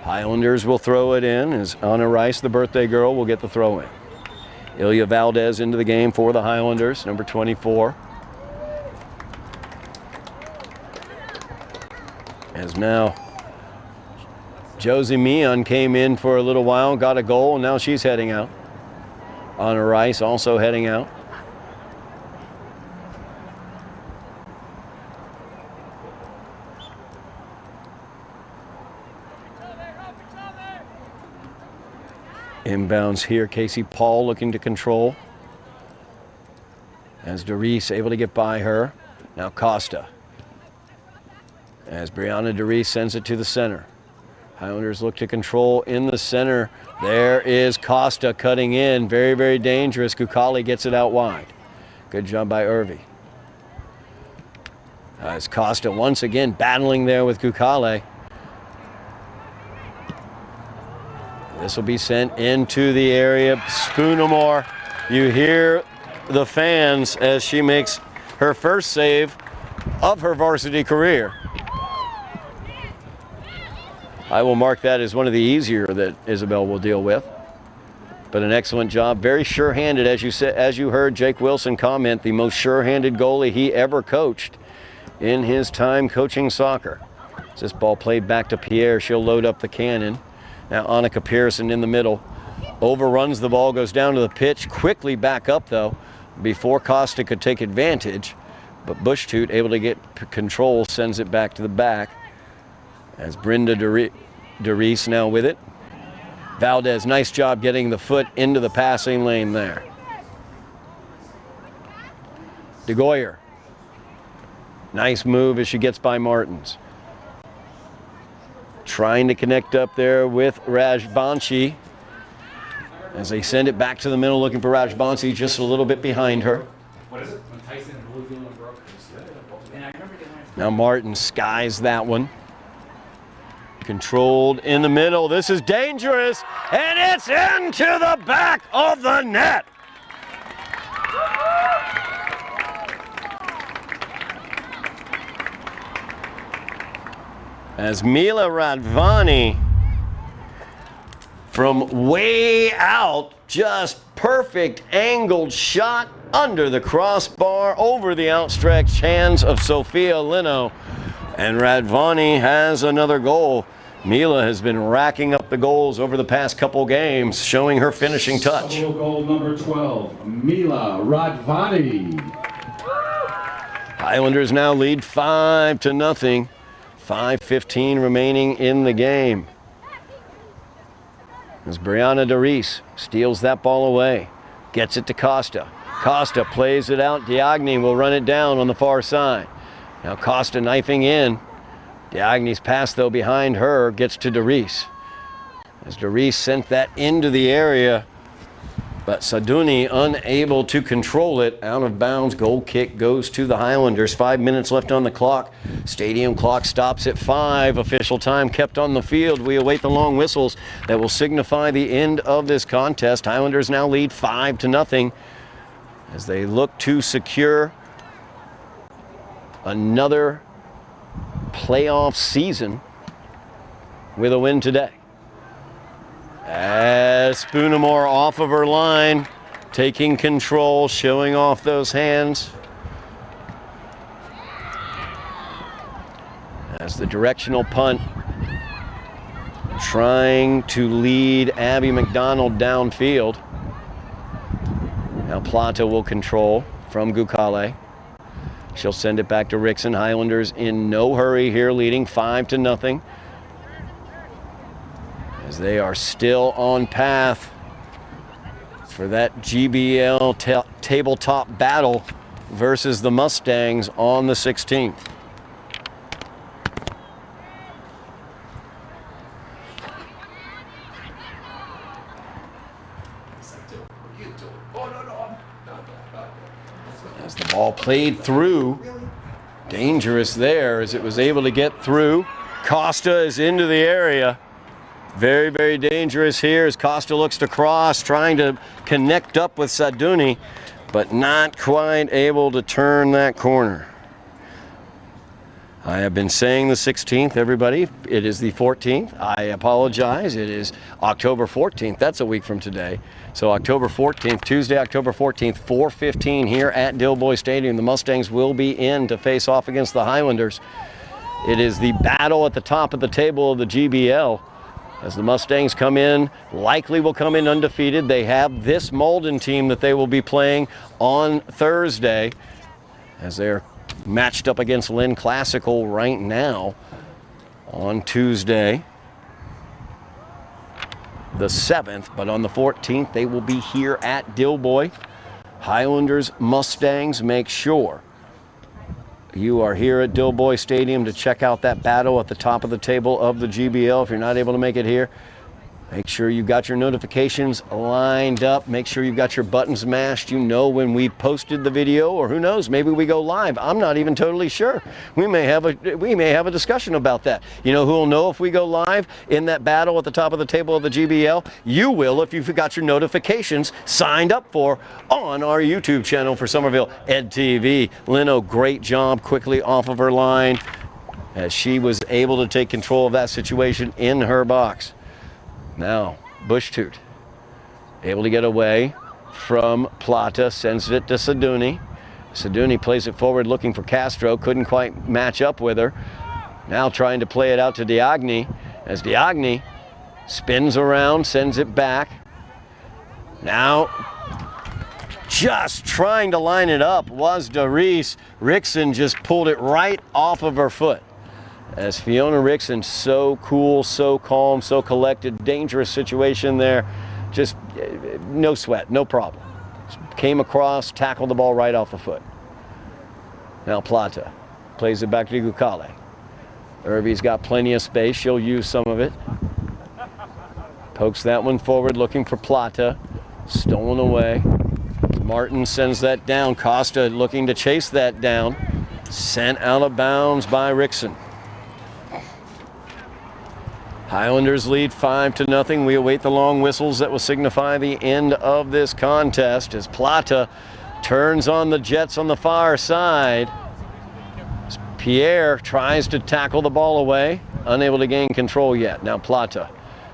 Highlanders will throw it in as Anna Rice, the birthday girl, will get the throw in. Ilya Valdez into the game for the Highlanders, number 24. As now Josie Meehan came in for a little while, got a goal, and now she's heading out. Anna Rice also heading out. Inbounds here, Casey Paul looking to control. As Doris able to get by her. Now Costa. As Brianna Doris sends it to the center. Highlanders look to control in the center. There is Costa cutting in. Very, very dangerous. Gukale gets it out wide. Good job by Irvi. As Costa once again battling there with Gukale. This will be sent into the area. Spoonamore, you hear the fans as she makes her first save of her varsity career. I will mark that as one of the easier that Isabel will deal with. But an excellent job, very sure-handed, as you heard Jake Wilson comment, the most sure-handed goalie he ever coached in his time coaching soccer. As this ball played back to Pierre, she'll load up the cannon. Now Annika Pearson in the middle, overruns the ball, goes down to the pitch, quickly back up though, before Costa could take advantage. But Bushtoot able to get control, sends it back to the back. As Brenda DeReese now with it. Valdez, nice job getting the foot into the passing lane there. DeGoyer. Nice move as she gets by Martins. Trying to connect up there with Rajbanshi. As they send it back to the middle, looking for Rajbanshi, just a little bit behind her. What is it? When Tyson and Louisville and broke. And I remember getting Now Martin skies that one. Controlled in the middle. This is dangerous, and it's into the back of the net. As Mila Radvani from way out, just perfect angled shot under the crossbar, over the outstretched hands of Sophia Lino. And Radvani has another goal. Mila has been racking up the goals over the past couple games, showing her finishing touch. Somerville goal number 12, Mila Radvani. Highlanders now lead 5-0. 5:15 remaining in the game. As Brianna DeReese steals that ball away, gets it to Costa. Costa plays it out. Diagni will run it down on the far side. Now Costa knifing in. Diagni's pass, though, behind her gets to DeReese. As DeReese sent that into the area, but Saduni unable to control it. Out of bounds. Goal kick goes to the Highlanders. 5 minutes left on the clock. Stadium clock stops at 5. Official time kept on the field. We await the long whistles that will signify the end of this contest. Highlanders now lead 5-0 as they look to secure another playoff season with a win today. As Spoonamore off of her line, taking control, showing off those hands. As the directional punt, trying to lead Abby McDonald downfield. Now Plata will control from Gukale. She'll send it back to Rickson. Highlanders in no hurry here, leading 5-0. As they are still on path for that GBL tabletop battle versus the Mustangs on the 16th. As the ball played through, dangerous there as it was able to get through. Costa is into the area. Very, very dangerous here as Costa looks to cross, trying to connect up with Saduni, but not quite able to turn that corner. I have been saying the 16th, everybody. It is the 14th. I apologize. It is October 14th. That's a week from today. So October 14th, Tuesday, October 14th, 4:15 here at Dilboy Stadium. The Mustangs will be in to face off against the Highlanders. It is the battle at the top of the table of the GBL. As the Mustangs come in, likely will come in undefeated. They have this Malden team that they will be playing on Thursday, as they're matched up against Lynn Classical right now on Tuesday the 7th. But on the 14th, they will be here at Dilboy. Highlanders, Mustangs, make sure you are here at Dilboy Stadium to check out that battle at the top of the table of the GBL. If you're not able to make it here, make sure you've got your notifications lined up. Make sure you've got your buttons mashed. You know when we posted the video, or who knows, maybe we go live. I'm not even totally sure. We may have a discussion about that. You know who will know if we go live in that battle at the top of the table of the GBL? You will if you've got your notifications signed up for on our YouTube channel for Somerville Ed TV. Lino, great job quickly off of her line as she was able to take control of that situation in her box. Now, Bushtoot, able to get away from Plata, sends it to Saduni. Saduni plays it forward looking for Castro, couldn't quite match up with her. Now trying to play it out to Diagni, as Diagni spins around, sends it back. Now, just trying to line it up was DeReese. Rickson just pulled it right off of her foot. As Fiona Rickson, so cool, so calm, so collected, dangerous situation there. Just no sweat, no problem. Came across, tackled the ball right off the foot. Now Plata plays it back to Gukale. Irby's got plenty of space. She'll use some of it. Pokes that one forward, looking for Plata. Stolen away. Martin sends that down. Costa looking to chase that down. Sent out of bounds by Rickson. Highlanders lead 5-0. We await the long whistles that will signify the end of this contest as Plata turns on the Jets on the far side. Pierre tries to tackle the ball away, unable to gain control yet. Now Plata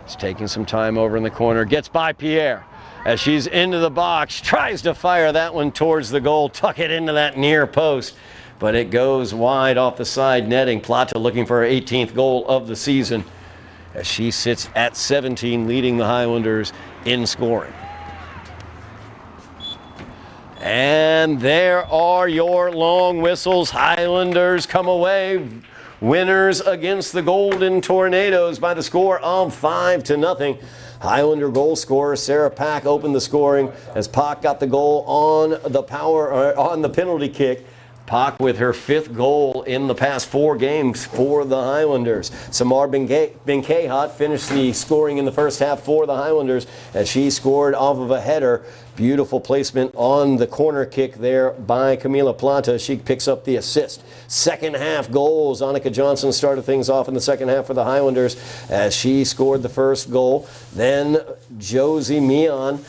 is taking some time over in the corner, gets by Pierre. As she's into the box, tries to fire that one towards the goal, tuck it into that near post, but it goes wide off the side netting. Plata looking for her 18th goal of the season, as she sits at 17, leading the Highlanders in scoring. And there are your long whistles. Highlanders come away winners against the Golden Tornadoes by the score of 5-0. Highlander goal scorer Sarah Pack opened the scoring as Pack got the goal on the penalty kick. Pack with her 5th goal in the past 4 games for the Highlanders. Samar Benkehat finished the scoring in the first half for the Highlanders as she scored off of a header. Beautiful placement on the corner kick there by Camila Plata. She picks up the assist. Second half goals. Annika Johnson started things off in the second half for the Highlanders as she scored the first goal. Then Josie Mion,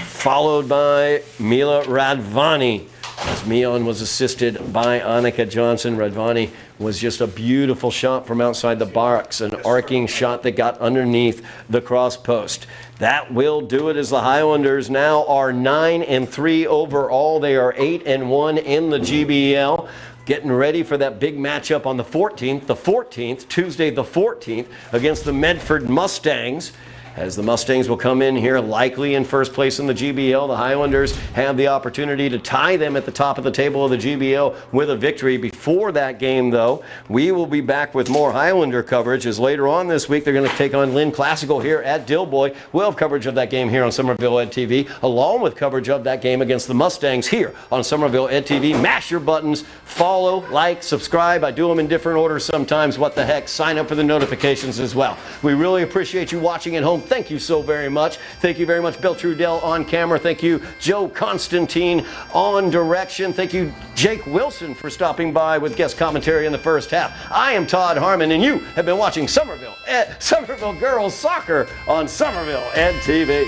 followed by Mila Radvani. As Mion was assisted by Annika Johnson. Radvani was just a beautiful shot from outside the box, an arcing shot that got underneath the cross post. That will do it as the Highlanders now are 9-3 overall. They are 8-1 in the GBL. Getting ready for that big matchup on the 14th, Tuesday the 14th, against the Medford Mustangs. As the Mustangs will come in here likely in first place in the GBL. The Highlanders have the opportunity to tie them at the top of the table of the GBL with a victory. Before that game, though, we will be back with more Highlander coverage as later on this week they're going to take on Lynn Classical here at Dilboy. We'll have coverage of that game here on Somerville Ed TV, along with coverage of that game against the Mustangs here on Somerville Ed TV. Mash your buttons, follow, like, subscribe. I do them in different orders sometimes. What the heck? Sign up for the notifications as well. We really appreciate you watching at home. Thank you so very much. Thank you very much, Bill Trudell on camera. Thank you, Joe Constantine on direction. Thank you, Jake Wilson, for stopping by with guest commentary in the first half. I am Todd Harmon, and you have been watching Somerville Girls Soccer on Somerville Ed TV.